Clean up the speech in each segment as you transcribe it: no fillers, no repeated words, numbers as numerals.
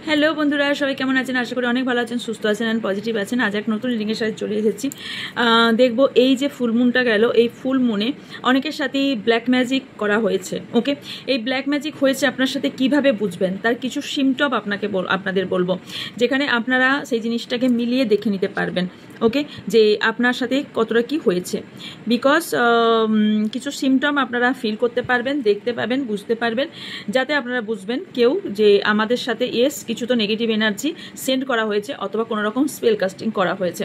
Hello বন্ধুরা, সবাই কেমন আছেন? আশা করি অনেক ভালো আছেন, সুস্থ আছেন অ্যান্ড পজিটিভ আছেন। আজ এক নতুন রিডিংয়ের সাথে চলে এসেছি। দেখবো এই যে ফুল মুনটা গেল, এই ফুল মুনে অনেকের সাথেই ব্ল্যাক ম্যাজিক করা হয়েছে। ওকে, এই ব্ল্যাক ম্যাজিক হয়েছে আপনার সাথে কিভাবে বুঝবেন, তার কিছু সিমটম আপনাদের বলবো, যেখানে আপনারা সেই জিনিসটাকে মিলিয়ে দেখে নিতে পারবেন। ওকে, যে আপনার সাথে কতটা কি হয়েছে, বিকজ কিছু সিমটম আপনারা ফিল করতে পারবেন, দেখতে পাবেন, বুঝতে পারবেন, যাতে আপনারা বুঝবেন কেউ যে আমাদের সাথে কিছু তো নেগেটিভ এনার্জি সেন্ড করা হয়েছে অথবা কোনো রকম স্পেল কাস্টিং করা হয়েছে।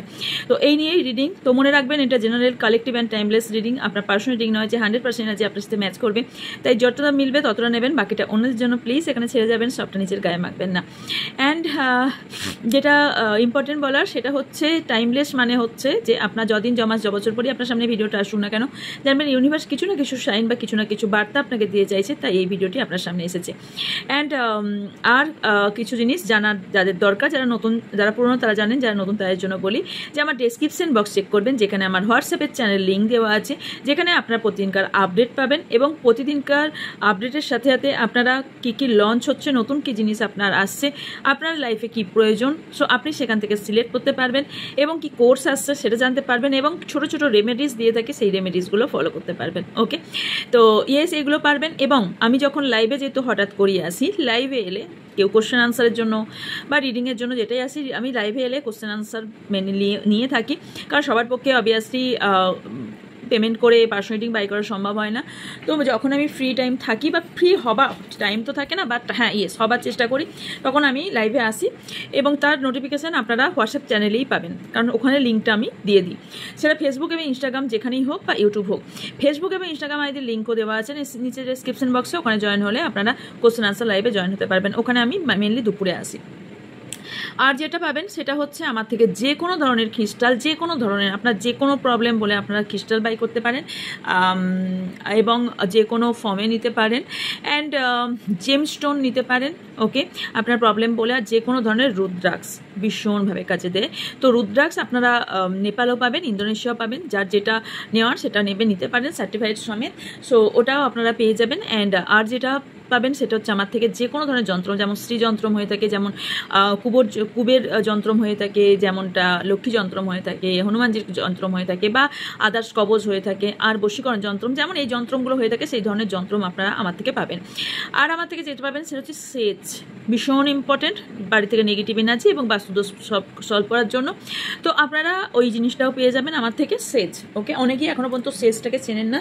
তো এই নিয়েই রিডিং। তো মনে রাখবেন, এটা general, collective and timeless reading. আপনার পার্সোনাল রিডিং নয় যে 100% এনার্জি আপনার সাথে ম্যাচ করবে, তাই যতটা মিলবে ততটা নেবেন, বাকিটা অন্যদের জন্য প্লিজ এখানে ছেড়ে যাবেন, সবটা নিজের গায়ে মাখবেন না। অ্যান্ড যেটা ইম্পর্টেন্ট বলার সেটা হচ্ছে টাইমলেস মানে হচ্ছে যে আপনার যদিন জমাস বছর পরই আপনার সামনে ভিডিওটা আসুন না কেন, জানবেন ইউনিভার্স কিছু না কিছু সাইন বা কিছু না কিছু বার্তা আপনাকে দিয়ে চাইছে, তাই এই ভিডিওটি আপনার সামনে এসেছে। অ্যান্ড আর কিছু জিনিস জানার যাদের দরকার, যারা নতুন, যারা পুরনো তারা জানেন, যারা নতুন তাদের জন্য বলি যে আমার ডেসক্রিপশন বক্স চেক করবেন, যেখানে আমার হোয়াটসঅ্যাপের চ্যানেল লিঙ্ক দেওয়া আছে, যেখানে আপনারা প্রতিদিনকার আপডেট পাবেন এবং প্রতিদিনকার আপডেটের সাথে সাথে আপনারা কী কী লঞ্চ হচ্ছে, নতুন কী জিনিস আপনার আসছে, আপনার লাইফে কি প্রয়োজন, সো আপনি সেখান থেকে সিলেক্ট করতে পারবেন এবং কি কোর্স আসছে সেটা জানতে পারবেন এবং ছোট ছোট রেমেডিস দিয়ে থাকে, সেই রেমেডিসগুলো ফলো করতে পারবেন। ওকে, তো ইয়েস, এগুলো পারবেন। এবং আমি যখন লাইভে যেহেতু হঠাৎ করিয়ে আসি, লাইভে এলে কেউ কোশ্চেন আনসারের জন্য বা রিডিংয়ের জন্য যেটাই আসি, আমি লাইভে এলে কোশ্চেন আনসার মেনে নিয়ে থাকি, কারণ সবার পক্ষে অবভিয়াসলি পেমেন্ট করে পার্সোনাল রিডিং বাই করা সম্ভব হয় না। তো যখন আমি ফ্রি টাইম থাকি বা ফ্রি হবার টাইম তো থাকে না, বাট হ্যাঁ ইয়েস হবার চেষ্টা করি, তখন আমি লাইভে আসি এবং তার নোটিফিকেশান আপনারা হোয়াটসঅ্যাপ চ্যানেলেই পাবেন, কারণ ওখানে লিঙ্কটা আমি দিয়ে দিই। সেটা ফেসবুক এবং ইনস্টাগ্রাম যেখানেই হোক বা ইউটিউব হোক, ফেসবুক এবং ইনস্টাগ্রাম আইডির লিঙ্কও দেওয়া আছে নিচে ডেসক্রিপশন বক্সে, ওখানে জয়েন হলে আপনারা কোশ্চেন আনসার লাইভে জয়েন হতে পারবেন। ওখানে আমি মেনলি দুপুরে আসি। আর যেটা পাবেন সেটা হচ্ছে আমার থেকে যে কোনো ধরনের ক্রিস্টাল, যে কোনো ধরনের আপনার যে কোনো প্রবলেম বলে আপনারা ক্রিস্টাল বাই করতে পারেন এবং যে কোনো ফর্মে নিতে পারেন। অ্যান্ড জেমস্টোন নিতে পারেন। ওকে, আপনার প্রবলেম বলে আর যে কোনো ধরনের রুদ্রাক্স ভীষণভাবে কাজে দেয়। তো রুদ্রাক্স আপনারা নেপালও পাবেন, ইন্দোনেশিয়াও পাবেন, যার যেটা নেওয়ার সেটা নিতে পারেন সার্টিফাইড সমেত, সো ওটাও আপনারা পেয়ে যাবেন। অ্যান্ড আর যেটা পাবেন সেটা হচ্ছে আমার থেকে যে কোনো ধরনের যন্ত্র, যেমন স্ত্রী যন্ত্রম হয়ে থাকে, যেমন কুবের যন্ত্রম হয়ে থাকে, যেমনটা লক্ষ্মী যন্ত্রম হয়ে থাকে, হনুমানজির যন্ত্রম হয়ে থাকে, বা আদার্স কবজ হয়ে থাকে, আর বশীকরণ যন্ত্রম, যেমন এই যন্ত্রমগুলো হয়ে থাকে, সেই ধরনের যন্ত্রম আপনারা আমার থেকে পাবেন। আর আমার থেকে যেটা পাবেন সেটা হচ্ছে সেচ, ভীষণ ইম্পর্টেন্ট বাড়ি থেকে নেগেটিভ এনার্জি এবং বাস্তুদোষ সব সলভ করার জন্য। তো আপনারা ওই জিনিসটাও পেয়ে যাবেন আমার থেকে, সেচ। ওকে, অনেকেই এখনও পর্যন্ত সেচটাকে চেনেন না,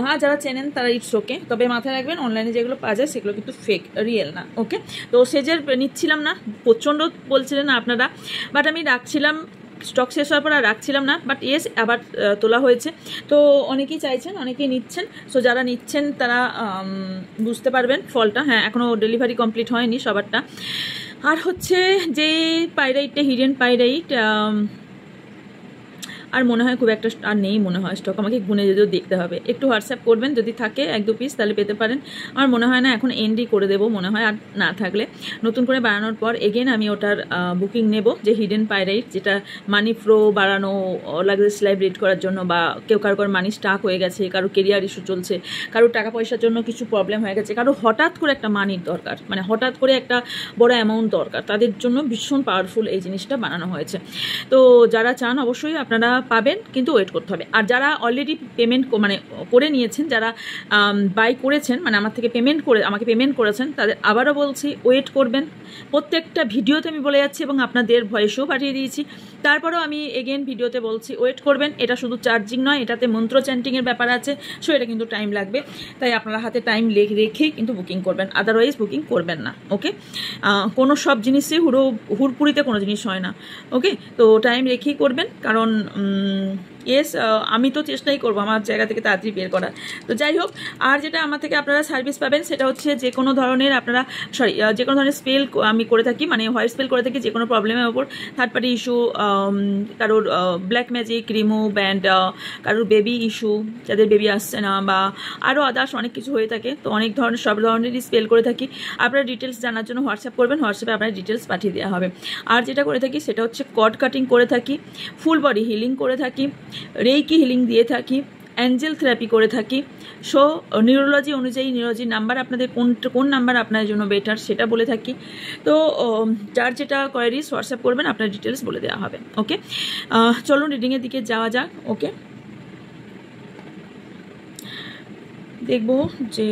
হ্যাঁ যারা চেনেন তারা ইটস ওকে, তবে মাথায় রাখবেন অনলাইনে যেগুলো পাওয়া যায় সেগুলো কিন্তু ফেক, রিয়েল না। ওকে, তো সেজের নিচ্ছিলাম না, প্রচণ্ড বলছিলেন আপনারা, বাট আমি রাখছিলাম, স্টক শেষ হওয়ার পর আর রাখছিলাম না, বাট ইয়েস আবার তোলা হয়েছে। তো অনেকেই চাইছেন, অনেকেই নিচ্ছেন, সো যারা নিচ্ছেন তারা বুঝতে পারবেন ফলটা। হ্যাঁ, এখনও ডেলিভারি কমপ্লিট হয়নি সবারটা। আর হচ্ছে যে পাইরাইটটা, হিডেন পাইরাইট, আর মনে হয় খুব একটা আর নেই মনে হয় স্টক, আমাকে গুনে যদিও দেখতে হবে। একটু হোয়াটসঅ্যাপ করবেন, যদি থাকে 1-2 পিস তাহলে পেতে পারেন। আমার মনে হয় না, এখন এন্ডই করে দেবো মনে হয়, আর না থাকলে নতুন করে বানানোর পর এগেন আমি ওটার বুকিং নেব, যে হিডেন পাইরাইট, যেটা মানি ফ্লো বাড়ানো, লাক্সারিয়াস লাইফ লিড করার জন্য, বা কারোর মানি স্টাক হয়ে গেছে, কারো কেরিয়ার ইস্যু চলছে, কারোর টাকা পয়সার জন্য কিছু প্রবলেম হয়ে গেছে, কারো হঠাৎ করে একটা মানির দরকার, মানে হঠাৎ করে একটা বড় অ্যামাউন্ট দরকার, তাদের জন্য ভীষণ পাওয়ারফুল এই জিনিসটা বানানো হয়েছে। তো যারা চান অবশ্যই আপনারা পাবেন, কিন্তু ওয়েট করতে হবে। আর যারা অলরেডি পেমেন্ট মানে করে নিয়েছেন, যারা বাই করেছেন, মানে আমার থেকে আমাকে পেমেন্ট করেছেন, তাদের আবারও বলছি ওয়েট করবেন। প্রত্যেকটা ভিডিওতে আমি বলে যাচ্ছি এবং আপনাদের ভয়েসও পাঠিয়ে দিয়েছি, তারপরেও আমি এগেন ভিডিওতে বলছি ওয়েট করবেন। এটা শুধু চার্জিং নয়, এটাতে মন্ত্র চ্যান্টিংয়ের ব্যাপার আছে, সো এটা কিন্তু টাইম লাগবে, তাই আপনারা হাতে টাইম রেখেই কিন্তু বুকিং করবেন, আদারওয়াইজ বুকিং করবেন না। ওকে, কোনো সব জিনিসই হুড়পুরিতে কোনো জিনিস হয় না। ওকে, তো টাইম রেখেই করবেন, কারণ ইয়েস আমি তো চেষ্টাই করবো আমার জায়গা থেকে তাড়াতাড়ি বের করার। তো যাই হোক, আর যেটা আমার থেকে আপনারা সার্ভিস পাবেন সেটা হচ্ছে যে কোনো ধরনের যে কোনো ধরনের স্পেল আমি করে থাকি, মানে হোয়াইট স্পেল করে থাকি, যে কোনো প্রবলেমের ওপর, থার্ড পার্টি ইস্যু, কারোর ব্ল্যাক ম্যাজিক রিমুভ, অ্যান্ড কারোর বেবি ইস্যু, যাদের বেবি আসছে না, বা আরও আদার্স অনেক কিছু হয়ে থাকে, তো অনেক ধরনের সব ধরনেরই স্পেল করে থাকি। আপনারা ডিটেলস জানার জন্য হোয়াটসঅ্যাপ করবেন, হোয়াটসঅ্যাপে আপনার ডিটেলস পাঠিয়ে দেওয়া হবে। আর যেটা করে থাকি সেটা হচ্ছে কর্ড কাটিং করে থাকি, ফুল বডি হিলিং করে থাকি, রেইকি হিলিং দিয়ে থাকি, অ্যাঞ্জেল থেরাপি করে থাকি। সো নিউরোলজি অনুযায়ী নিউরোলজি নাম্বার আপনাদের কোন নাম্বার আপনার জন্য বেটার সেটা বলে থাকি। তো যার যেটা কোয়ারিজ হোয়াটসঅ্যাপ করবেন, আপনার ডিটেলস বলে দেওয়া হবে। ওকে, চলুন রিডিংয়ের দিকে যাওয়া যাক। ওকে, দেখব যে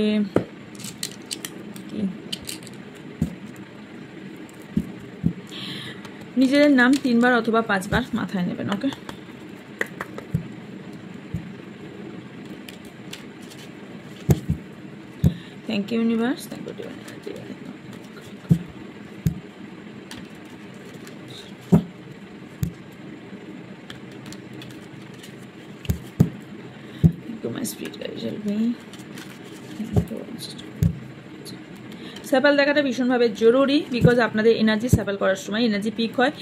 নিজেদের নাম 3 বার অথবা 5 বার মাথায় নেবেন। Okay, thank you universe, thank you divine energy. My spirit guide help me. স্যাপেল দেখাটা ভীষণভাবে জরুরি, বিকজ আপনাদের এনার্জি স্যাপেল করার সময় এনার্জি পিক হয়,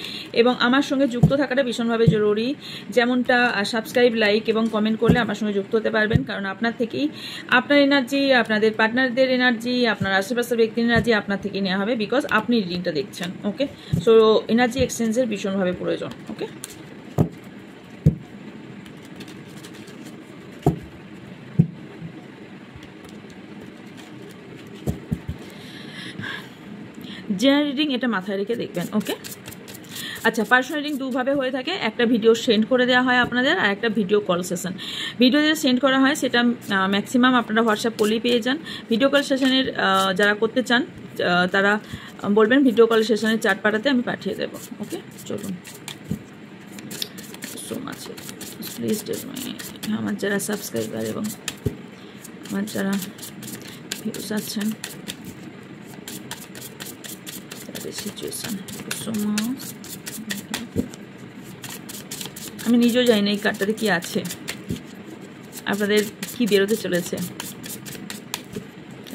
এবং আমার সঙ্গে যুক্ত থাকাটা ভীষণভাবে জরুরি। যেমনটা সাবস্ক্রাইব, লাইক এবং কমেন্ট করলে আমার সঙ্গে যুক্ত হতে পারবেন, কারণ আপনার থেকেই আপনার এনার্জি, আপনাদের পার্টনারদের এনার্জি, আপনার আশেপাশের ব্যক্তির এনার্জি আপনার থেকেই নেওয়া হবে, বিকজ আপনি রিডিংটা দেখছেন। ওকে, সো এনার্জি এক্সচেঞ্জের ভীষণভাবে প্রয়োজন। ওকে, জেনারেল রিডিং এটা মাথায় রেখে দেখবেন। ওকে, আচ্ছা, পার্সোনাল রিডিং দুভাবে হয়ে থাকে, একটা ভিডিও সেন্ড করে দেওয়া হয় আপনাদের, আর একটা ভিডিও কল সেশন। ভিডিও যেটা সেন্ড করা হয় সেটা ম্যাক্সিমাম আপনারা হোয়াটসঅ্যাপ কলেই পেয়ে যান। ভিডিও কল সেশনের যারা করতে চান তারা বলবেন ভিডিও কল সেশনের চার্ট পাঠাতে, আমি পাঠিয়ে দেবো। ওকে, চলুন। সো মাচ প্লিজ আমার যারা সাবস্ক্রাইবার এবং আমার যারা ভিউস আছেন সিচুয়েশন, আমি নিজেও জানি না এই কার্ডটাতে কি আছে, আপনাদের কি বেরোতে চলেছে।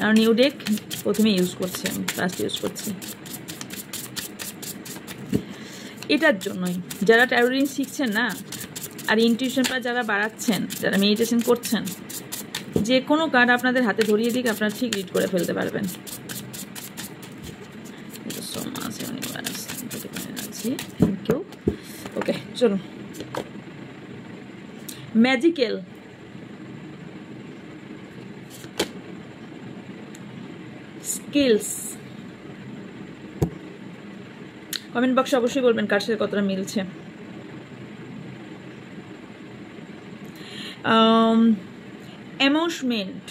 আর নিউ ডেক প্রথমে ইউজ করছি, আমি ফার্স্ট ইউজ করছি এটার জন্যই। যারা ট্যারো রিডিং শিখছেন না, আর ইনটিউশনটা যারা বাড়াচ্ছেন, যারা মেডিটেশন করছেন, যে কোনো কার্ড আপনাদের হাতে ধরিয়ে দিক আপনারা ঠিক রিড করে ফেলতে পারবেন। Thank you. ওকে, চলুন। ম্যাজিক্যাল স্কিলস, কমেন্ট বক্সে অবশ্যই বলবেন কার সাথে কতটা মিলছে। অ্যানাউন্সমেন্ট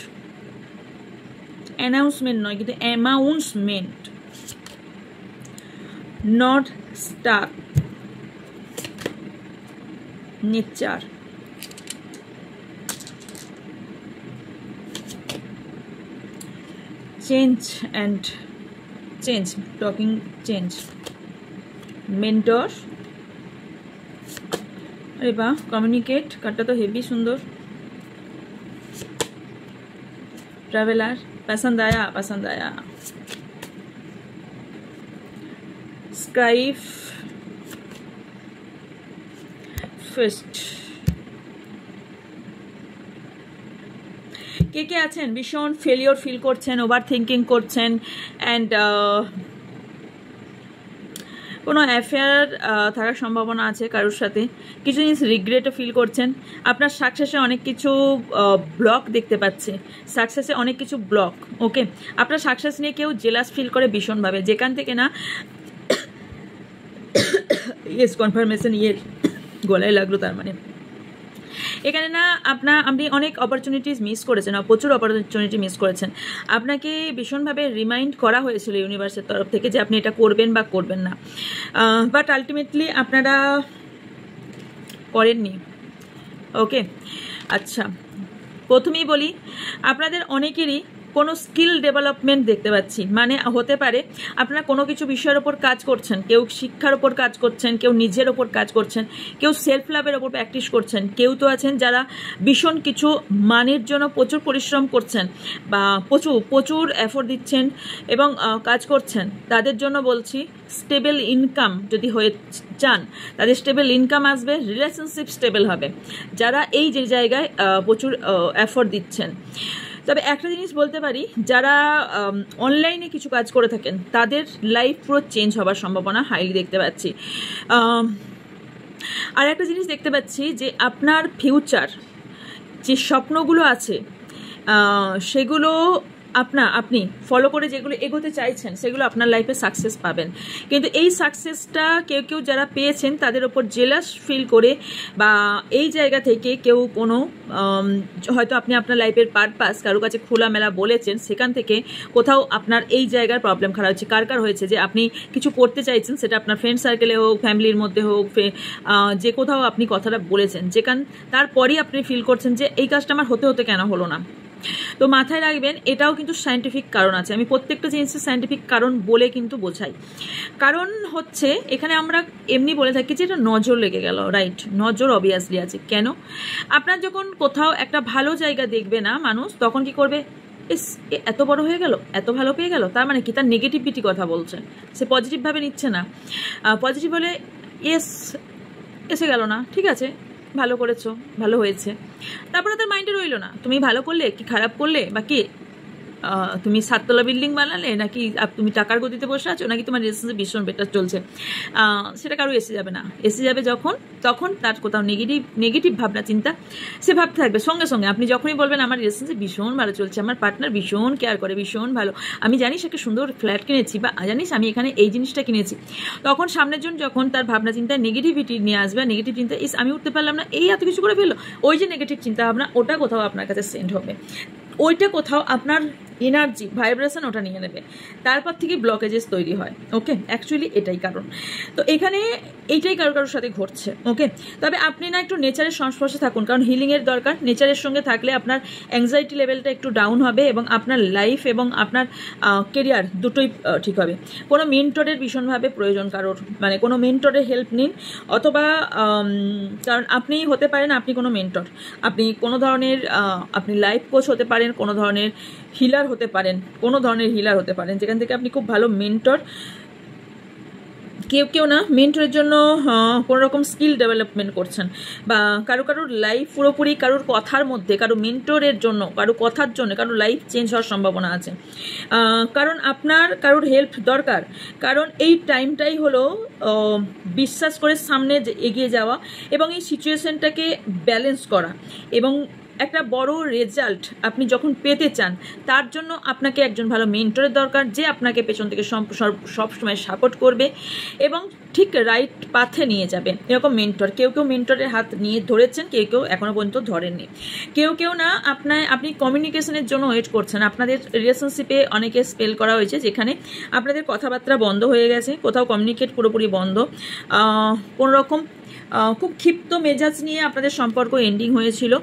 নয়, কিন্তু অ্যামাউন্সমেন্ট। Not stuck, nature, change and change, talking change, mentor. আরে বাহ, কমিউনিকেট কার্ডটা তো হেভি সুন্দর। ट्रैवलर, पसंद आया। स्क्राइफ, फिस्ट। কে আছেন ভীষণ ফেলিওর ফিল করছেন, ওভার থিঙ্কিং করছেন, অ্যান্ড কোনো অ্যাফেয়ার থাকার সম্ভাবনা আছে কারোর সাথে, কিছু জিনিস রিগ্রেটও ফিল করছেন। আপনার সাকসেসে অনেক কিছু ব্লক দেখতে পাচ্ছে, সাকসেসে অনেক কিছু ব্লক। ওকে, আপনার সাকসেস নিয়ে কেউ জেলাস ফিল করে ভীষণভাবে, যেখান থেকে না ইয়েস কনফার্মেশন, গলায় লাগলো, তার মানে এখানে না আপনি অনেক অপরচুনিটিস মিস করেছেন, প্রচুর অপরচুনিটি মিস করেছেন। আপনাকে ভীষণভাবে রিমাইন্ড করা হয়েছিল ইউনিভার্সের তরফ থেকে যে আপনি এটা করবেন বা করবেন না, বাট আলটিমেটলি আপনারা করেননি। ওকে, আচ্ছা, প্রথমেই বলি আপনাদের অনেকেরই কোনো স্কিল ডেভেলপমেন্ট দেখতে পাচ্ছি, মানে হতে পারে আপনারা কোনো কিছু বিষয়ের ওপর কাজ করছেন, কেউ শিক্ষার ওপর কাজ করছেন, কেউ নিজের ওপর কাজ করছেন, কেউ সেলফ লাভের ওপর প্র্যাকটিস করছেন, কেউ তো আছেন যারা ভীষণ কিছু মানের জন্য প্রচুর পরিশ্রম করছেন বা প্রচুর এফোর্ট দিচ্ছেন এবং কাজ করছেন। তাদের জন্য বলছি স্টেবল ইনকাম যদি হয়ে চান, তাদের স্টেবল ইনকাম আসবে, রিলেশনশিপ স্টেবল হবে যারা এই যে জায়গায় প্রচুর এফোর্ট দিচ্ছেন। তবে একটা জিনিস বলতে পারি, যারা অনলাইনে কিছু কাজ করে থাকেন তাদের লাইফ পুরো চেঞ্জ হবার সম্ভাবনা হাইলি দেখতে পাচ্ছি। আর একটা জিনিস দেখতে পাচ্ছি যে আপনার ফিউচার যে স্বপ্নগুলো আছে সেগুলো আপনি ফলো করে যেগুলো এগোতে চাইছেন সেগুলো আপনার লাইফে সাকসেস পাবেন। কিন্তু এই সাকসেসটা কেউ যারা পেয়েছেন তাদের ওপর জেলাস ফিল করে বা এই জায়গা থেকে কেউ কোনো হয়তো আপনি আপনার লাইফের পারপাস কারো কাছে খোলামেলা বলেছেন, সেখান থেকে কোথাও আপনার এই জায়গার প্রবলেম খারাপ হচ্ছে। কার হয়েছে যে আপনি কিছু করতে চাইছেন, সেটা আপনার ফ্রেন্ড সার্কেলে হোক, ফ্যামিলির মধ্যে হোক, যে কোথাও আপনি কথাটা বলেছেন, তারপরেই আপনি ফিল করছেন যে এই কাজটা আমার হতে কেন হলো না। তো মাথায় রাখবেন, এটাও কিন্তু সায়েন্টিফিক কারণ আছে। আমি প্রত্যেকটা জিনিসের সায়েন্টিফিক কারণ বলে কিন্তু বোঝাই। কারণ হচ্ছে এখানে আমরা এমনি বলে থাকি যে এটা নজর লেগে গেল, রাইট? নজর অবভিয়াসলি আছে। কেন? আপনার যখন কোথাও একটা ভালো জায়গা দেখবে না মানুষ, তখন কি করবে? এত বড় হয়ে গেল, এত ভালো পেয়ে গেল, তার মানে কি? তার নেগেটিভিটি কথা বলছে, সে পজিটিভভাবে নিচ্ছে না। পজিটিভ বলে এসে গেল না, ঠিক আছে, ভালো করেছো, ভালো হয়েছে, তারপরে তার মাইন্ডে রইলো না তুমি ভালো করলে কি খারাপ করলে, বা কি তুমি 7 তলা বিল্ডিং বানালে, নাকি তুমি টাকার গতিতে বসে আছো, নাকি তোমার রিলেশনশিপ ভীষণ বেটার চলছে, সেটা কারো এসে যাবে না। এসে যাবে তখন তার কোথাও নেগেটিভ ভাবনা চিন্তা সে ভাবতে থাকবে। সঙ্গে সঙ্গে আপনি যখনই বলবেন আমার রিলেশনশিপ ভীষণ ভালো চলছে, আমার পার্টনার ভীষণ কেয়ার করে, ভীষণ ভালো, আমি জানিস একটা সুন্দর ফ্ল্যাট কিনেছি, বা জানিস আমি এখানে এই জিনিসটা কিনেছি, তখন সামনের জন যখন তার ভাবনা চিন্তায় নেগেটিভিটি নিয়ে আসবে, নেগেটিভ চিন্তা, আমি উঠতে পারলাম না, এই এত কিছু করে ফেললো, ওই যে নেগেটিভ চিন্তা ভাবনা, ওটা কোথাও আপনার কাছে সেন্ড হবে, ওইটা কোথাও আপনার এনার্জি ভাইব্রেশন ওটা নিয়ে নেবে, তারপর থেকে ব্লকেজেস তৈরি হয়। ওকে, অ্যাকচুয়ালি এটাই কারণ। তো এখানে এইটাই কারোর সাথে ঘটছে। ওকে, তবে আপনি না একটু নেচারের সংস্পর্শে থাকুন, কারণ হিলিংয়ের দরকার। নেচারের সঙ্গে থাকলে আপনার অ্যাংজাইটি লেভেলটা একটু ডাউন হবে এবং আপনার লাইফ এবং আপনার কেরিয়ার দুটোই ঠিক হবে। কোনো মেন্টরের ভীষণভাবে প্রয়োজন কারোর, মানে কোনো মেন্টরের হেল্প নিন, অথবা কারণ আপনি হতে পারেন আপনি কোনো মেন্টর, আপনি কোনো ধরনের আপনি লাইফ কোচ হতে পারেন, কোনো ধরনের হিলার হতে পারেন, কোনো ধরনের হিলার হতে পারেন, যেখান থেকে আপনি খুব ভালো মেন্টর। কেউ না মেন্টরের জন্য কোনো রকম স্কিল ডেভেলপমেন্ট করছেন, বা কারোর লাইফ পুরোপুরি কারোর কথার মধ্যে, কারো মেন্টরের জন্য, কারো কথার জন্য কারো লাইফ চেঞ্জ হওয়ার সম্ভাবনা আছে। কারণ আপনার কারোর হেল্প দরকার, কারণ এই টাইমটাই হলো বিশ্বাস করে সামনে এগিয়ে যাওয়া এবং এই সিচুয়েশনটাকে ব্যালেন্স করা, এবং একটা বড় রেজাল্ট আপনি যখন পেতে চান, তার জন্য আপনাকে একজন ভালো মেন্টরের দরকার, যে আপনাকে পেছন থেকে সবসময় সাপোর্ট করবে এবং ঠিক রাইট পাথে নিয়ে যাবে। এরকম মেন্টর, কেউ মেন্টরের হাত নিয়ে ধরেছেন, কেউ এখনো পর্যন্ত ধরেননি, কেউ না আপনি কমিউনিকেশনের জন্য ওয়েট করছেন। আপনাদের রিলেশনশিপে অনেকে স্পেল করা হয়েছে যেখানে আপনাদের কথাবার্তা বন্ধ হয়ে গেছে, কোথাও কমিউনিকেট পুরোপুরি বন্ধ, কোনো রকম খুব ক্ষিপ্ত মেজাজ নিয়ে আপনাদের সম্পর্ক এন্ডিং হয়েছিল।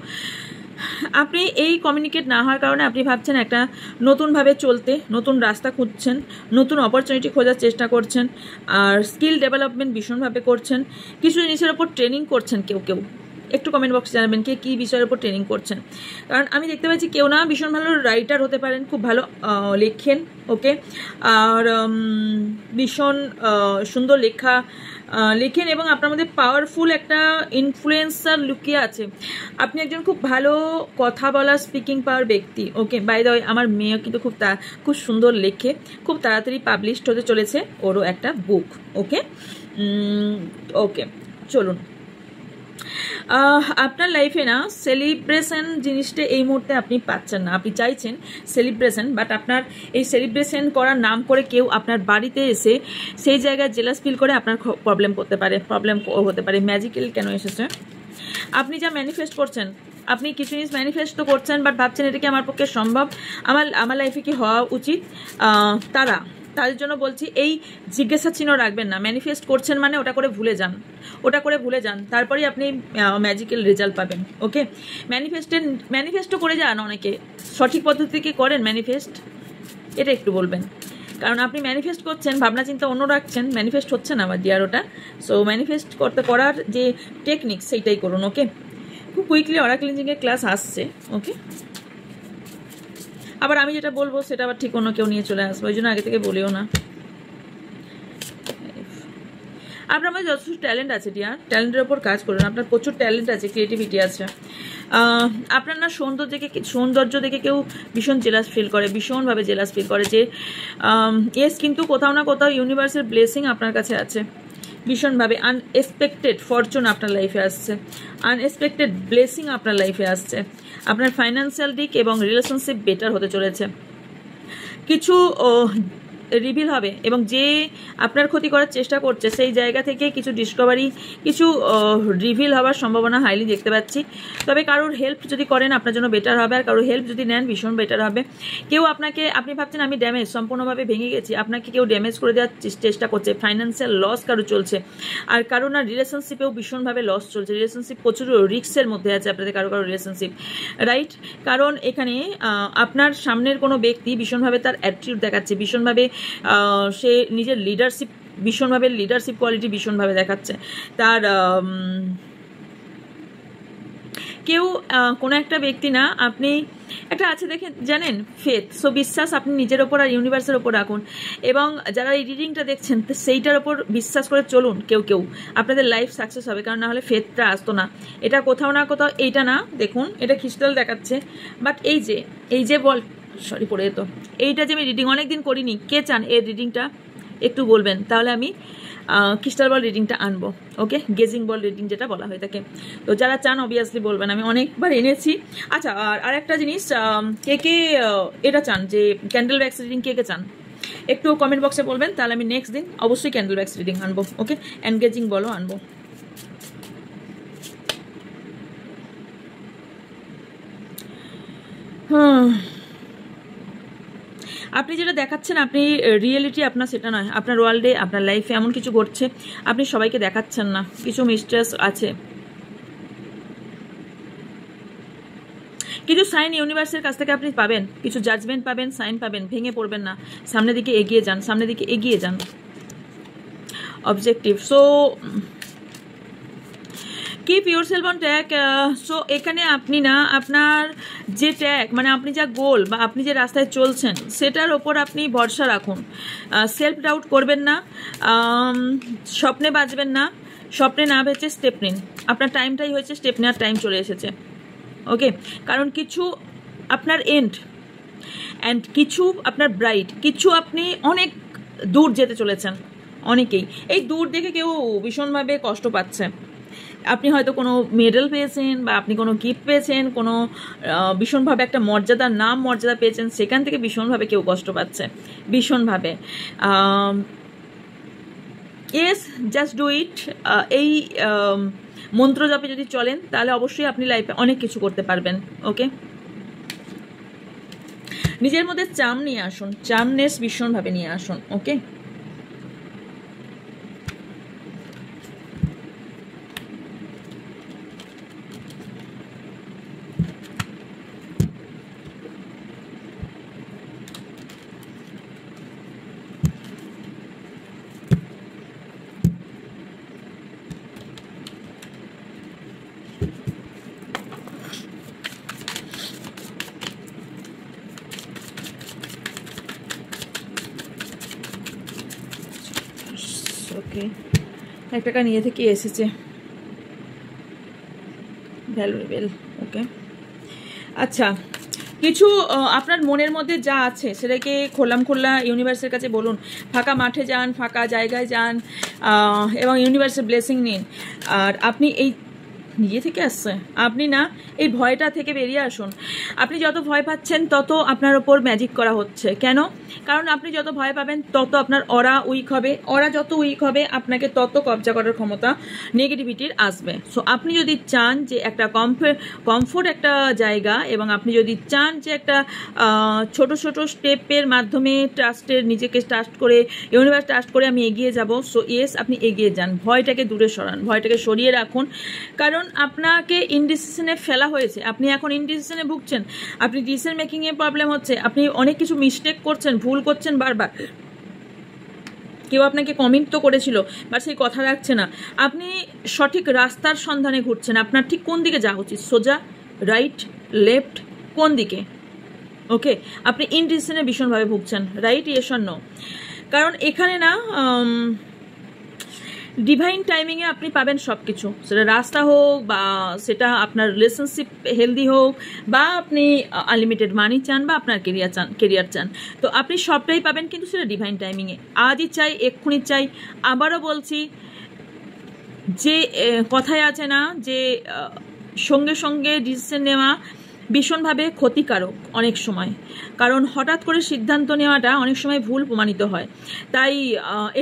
আপনি এই কমিউনিকেট না হওয়ার কারণে আপনি ভাবছেন একটা নতুনভাবে চলতে, নতুন রাস্তা খুঁজছেন, নতুন অপরচুনিটি খোঁজার চেষ্টা করছেন, আর স্কিল ডেভেলপমেন্ট ভীষণভাবে করছেন, কিছু জিনিসের ওপর ট্রেনিং করছেন। কেউ একটু কমেন্ট বক্সে জানাবেন কি বিষয়ের উপর ট্রেনিং করছেন। কারণ আমি দেখতে পাচ্ছি কেউ না ভীষণ ভালো রাইটার হতে পারেন, খুব ভালো লেখেন, ওকে, আর ভীষণ সুন্দর লেখেন এবং আপনার মধ্যে পাওয়ারফুল একটা ইনফ্লুয়েন্সার লুকিয়ে আছে। আপনি একজন খুব ভালো কথা বলা, স্পিকিং পাওয়ার ব্যক্তি। ওকে, বাই দ্য ওয়ে আমার মেয়ে কিন্তু খুব সুন্দর লেখে, খুব তাড়াতাড়ি পাবলিশড হতে চলেছে ওরও একটা বুক। ওকে চলুন, আপনার লাইফে না সেলিব্রেশন জিনিসটা এই মুহূর্তে আপনি পাচ্ছেন না। আপনি চাইছেন সেলিব্রেশন, বাট আপনার এই সেলিব্রেশন করার নাম করে কেউ আপনার বাড়িতে এসে সেই জায়গায় জেলাস ফিল করে আপনার প্রবলেম হতে পারে। ম্যাজিক্যাল কেন এসেছে? আপনি যা ম্যানিফেস্ট করছেন, আপনি কিছু জিনিস ম্যানিফেস্ট তো করছেন, বাট ভাবছেন এটা কি আমার পক্ষে সম্ভব, আমার লাইফে কি হওয়া উচিত। তাদের জন্য বলছি এই জিজ্ঞাসা চিহ্ন রাখবেন না। ম্যানিফেস্ট করছেন মানে ওটা করে ভুলে যান, তারপরেই আপনি ম্যাজিক্যাল রেজাল্ট পাবেন। ওকে, ম্যানিফেস্টও করে যান, অনেকে সঠিক পদ্ধতিতে করেন ম্যানিফেস্ট, এটা একটু বলবেন। কারণ আপনি ম্যানিফেস্ট করছেন, ভাবনা চিন্তা অন্য রাখছেন, ম্যানিফেস্ট হচ্ছে না আমার ডিয়ার ওটা। সো ম্যানিফেস্ট করার যে টেকনিক সেইটাই করুন। ওকে, খুব কুইকলি অরা ক্লিনজিংয়ের ক্লাস আসছে। ওকে, আবার আমি যেটা বলবো সেটা আবার ঠিক অন্য কেউ নিয়ে চলে আসবে, ওই জন্য আগে থেকে বলিও না। আপনার মধ্যে যথেষ্ট ট্যালেন্ট আছে ডিয়ার, ট্যালেন্টের ওপর কাজ করুন। আপনার প্রচুর ট্যালেন্ট আছে, ক্রিয়েটিভিটি আছে। আপনার না সৌন্দর্য দেখে কেউ ভীষণ ভীষণভাবে জেলাস ফিল করে যে ইয়েস, কিন্তু কোথাও না কোথাও ইউনিভার্সের ব্লেসিং আপনার কাছে আছে, ভীষণভাবে আনএক্সপেক্টেড ফরচুন আপনার লাইফে আসছে, আনএক্সপেক্টেড ব্লেসিং আপনার লাইফে আসছে, আপনার ফাইন্যান্সিয়াল দিক এবং রিলেশনশিপ বেটার হতে চলেছে, কিছু রিভিল হবে এবং যে আপনার ক্ষতি করার চেষ্টা করছে সেই জায়গা থেকে কিছু ডিসকভারি, কিছু রিভিল হওয়ার সম্ভাবনা হাইলি দেখতে পাচ্ছি। তবে কারোর হেল্প যদি করেন আপনার জন্য বেটার হবে, আর কারোর হেল্প যদি নেন ভীষণ বেটার হবে। কেউ আপনাকে, আপনি ভাবছেন আমি ড্যামেজ, সম্পূর্ণভাবে ভেঙে গেছি, আপনাকে কেউ ড্যামেজ করে দেওয়ার চেষ্টা করছে, ফাইন্যান্সিয়াল লস কারো চলছে, আর কারো না রিলেশনশিপেও ভীষণভাবে লস চলছে, রিলেশনশিপ প্রচুর রিস্কের মধ্যে আছে আপনাদের কারো রিলেশনশিপ, রাইট? কারণ এখানে আপনার সামনের কোনো ব্যক্তি ভীষণভাবে তার অ্যাটিটিউড দেখাচ্ছে, ভীষণভাবে সে নিজের লিডারশিপ, ভীষণভাবে লিডারশিপ কোয়ালিটি ভীষণভাবে দেখাচ্ছে তার। কেউ কোনো একটা ব্যক্তি না, আপনি একটা আছে দেখে জানেন ফেথ, সো বিশ্বাস আপনি নিজের ওপর আর ইউনিভার্সের ওপর রাখুন, এবং যারা এই রিডিংটা দেখছেন সেইটার ওপর বিশ্বাস করে চলুন, কেউ আপনাদের লাইফ সাকসেস হবে, কারণ না হলে ফেথটা আসতো না। এটা কোথাও না কোথাও, এইটা না দেখুন এটা ক্রিস্টাল দেখাচ্ছে, বাট এই যে বল সরি পড়ে যেত, এইটা যে আমি রিডিং অনেকদিন করিনি, কে চান এই রিডিংটা একটু বলবেন, তাহলে আমি ক্রিস্টাল বল রিডিংটা আনবো, ওকে, গেজিং বল রিডিং যেটা বলা হয়ে থাকে। তো যারা চান অবভিয়াসলি বলবেন, আমি অনেকবার এনেছি। আচ্ছা, আর একটা জিনিস, কে এটা চান যে ক্যান্ডেল ব্যাক্স রিডিং কে চান একটু কমেন্ট বক্সে বলবেন, তাহলে আমি নেক্সট দিন অবশ্যই ক্যান্ডেল ব্যাক্স রিডিং আনবো, ওকে, এনগেজিং বলও আনবো। আপনি যেটা দেখাচ্ছেন, আপনি রিয়েলিটি আপনার সেটা নয়, আপনার ওয়ার্ল্ডে আপনার লাইফে এমন কিছু ঘটছে আপনি সবাইকে দেখাচ্ছেন না, কিছু মিস্টেরিয়াস আছে, কিছু সাইন ইউনিভার্সের কাছ থেকে আপনি পাবেন, কিছু জাজমেন্ট পাবেন, সাইন পাবেন, ভেঙে পড়বেন না, সামনের দিকে এগিয়ে যান, সামনের দিকে এগিয়ে যান, objective. So keep your self on track. So এখানে আপনি না আপনার যে ট্র্যাক, মানে আপনি যা গোল বা আপনি যে রাস্তায় চলছেন সেটার ওপর আপনি ভরসা রাখুন, সেলফ ডাউট করবেন না, স্বপ্নে বাঁচবেন না, স্বপ্নে না বেঁচে স্টেপ নিন, আপনার টাইমটাই হয়েছে, স্টেপ নেওয়ার টাইম চলে এসেছে, ওকে। কারণ কিছু আপনার অ্যান্ড কিছু আপনার ব্রাইট, কিছু আপনি অনেক দূর যেতে চলেছেন, অনেকেই এই দূর দেখে কেউ ভীষণভাবে কষ্ট পাচ্ছে, আপনি হয়তো কোনো মেডেল পেয়েছেন বা আপনি কোনো গিফট পেয়েছেন, কোনো ভীষণভাবে একটা মর্যাদা পেয়েছেন, সেখান থেকে ভীষণভাবে কেউ কষ্ট পাচ্ছে, ভীষণভাবে। Yes, just do it. এই মন্ত্র জপে যদি চলেন তাহলে অবশ্যই আপনি লাইফে অনেক কিছু করতে পারবেন, ওকে। নিজের মধ্যে চার্ম নিয়ে আসুন, চার্মনেস ভীষণভাবে নিয়ে আসুন, ওকে। ওকে, একটা নিয়ে থেকে এসেছে ভ্যালুয়েবল, ওকে। আচ্ছা, কিছু আপনার মনের মধ্যে যা আছে সেটাকে খোলা ইউনিভার্সের কাছে বলুন, ফাঁকা মাঠে যান, ফাঁকা জায়গায় যান এবং ইউনিভার্সের ব্লেসিং নিন। আর আপনি এই নিজে থেকে আসছে, আপনি না এই ভয়টা থেকে বেরিয়ে আসুন। আপনি যত ভয় পাচ্ছেন তত আপনার ওপর ম্যাজিক করা হচ্ছে, কেন? কারণ আপনি যত ভয় পাবেন তত আপনার অরা উইক হবে, অরা যত উইক হবে আপনাকে তত কবজা করার ক্ষমতা নেগেটিভিটির আসবে। সো আপনি যদি চান যে একটা কমফোর্ট একটা জায়গা, এবং আপনি যদি চান যে একটা ছোট ছোট স্টেপের মাধ্যমে নিজেকে ট্রাস্ট করে, ইউনিভার্স ট্রাস্ট করে আমি এগিয়ে যাব, সো ইয়েস আপনি এগিয়ে যান, ভয়টাকে দূরে সরান, ভয়টাকে সরিয়ে রাখুন। কারণ আপনাকে ইনডিসিশনে ফেলা হয়েছে, আপনি এখন ইনডিসিশনে ভুগছেন, আপনি ডিসিশন মেকিংয়ে প্রবলেম হচ্ছে, আপনি অনেক কিছু মিস্টেক করছেন, ভুল করছেন বারবার, কেউ আপনাকে কমেন্ট তো করেছিল বা সেই কথা রাখছে না, আপনি সঠিক রাস্তার সন্ধানে ঘুরছেন, আপনার ঠিক কোন দিকে যাওয়া উচিত, সোজা, রাইট, লেফট, কোন দিকে, ওকে। আপনি ইনডিসিশনে ভীষণভাবে ভুগছেন, রাইট, ইয়েস অর নো? কারণ এখানে না ডিভাইন টাইমিংয়ে আপনি পাবেন সব কিছু, সেটা রাস্তা হোক বা সেটা আপনার রিলেশনশিপ হেলদি হোক, বা আপনি আনলিমিটেড মানি চান বা আপনার কেরিয়ার চান, তো আপনি সবটাই পাবেন, কিন্তু সেটা ডিভাইন টাইমিংয়ে। আজই চাই, এক্ষুনি চাই, আবারও বলছি যে কথায় আছে না যে সঙ্গে সঙ্গে ডিসিশন নেওয়া ভীষণভাবে ক্ষতিকারক অনেক সময়, কারণ হঠাৎ করে সিদ্ধান্ত নেওয়াটা অনেক সময় ভুল প্রমাণিত হয়। তাই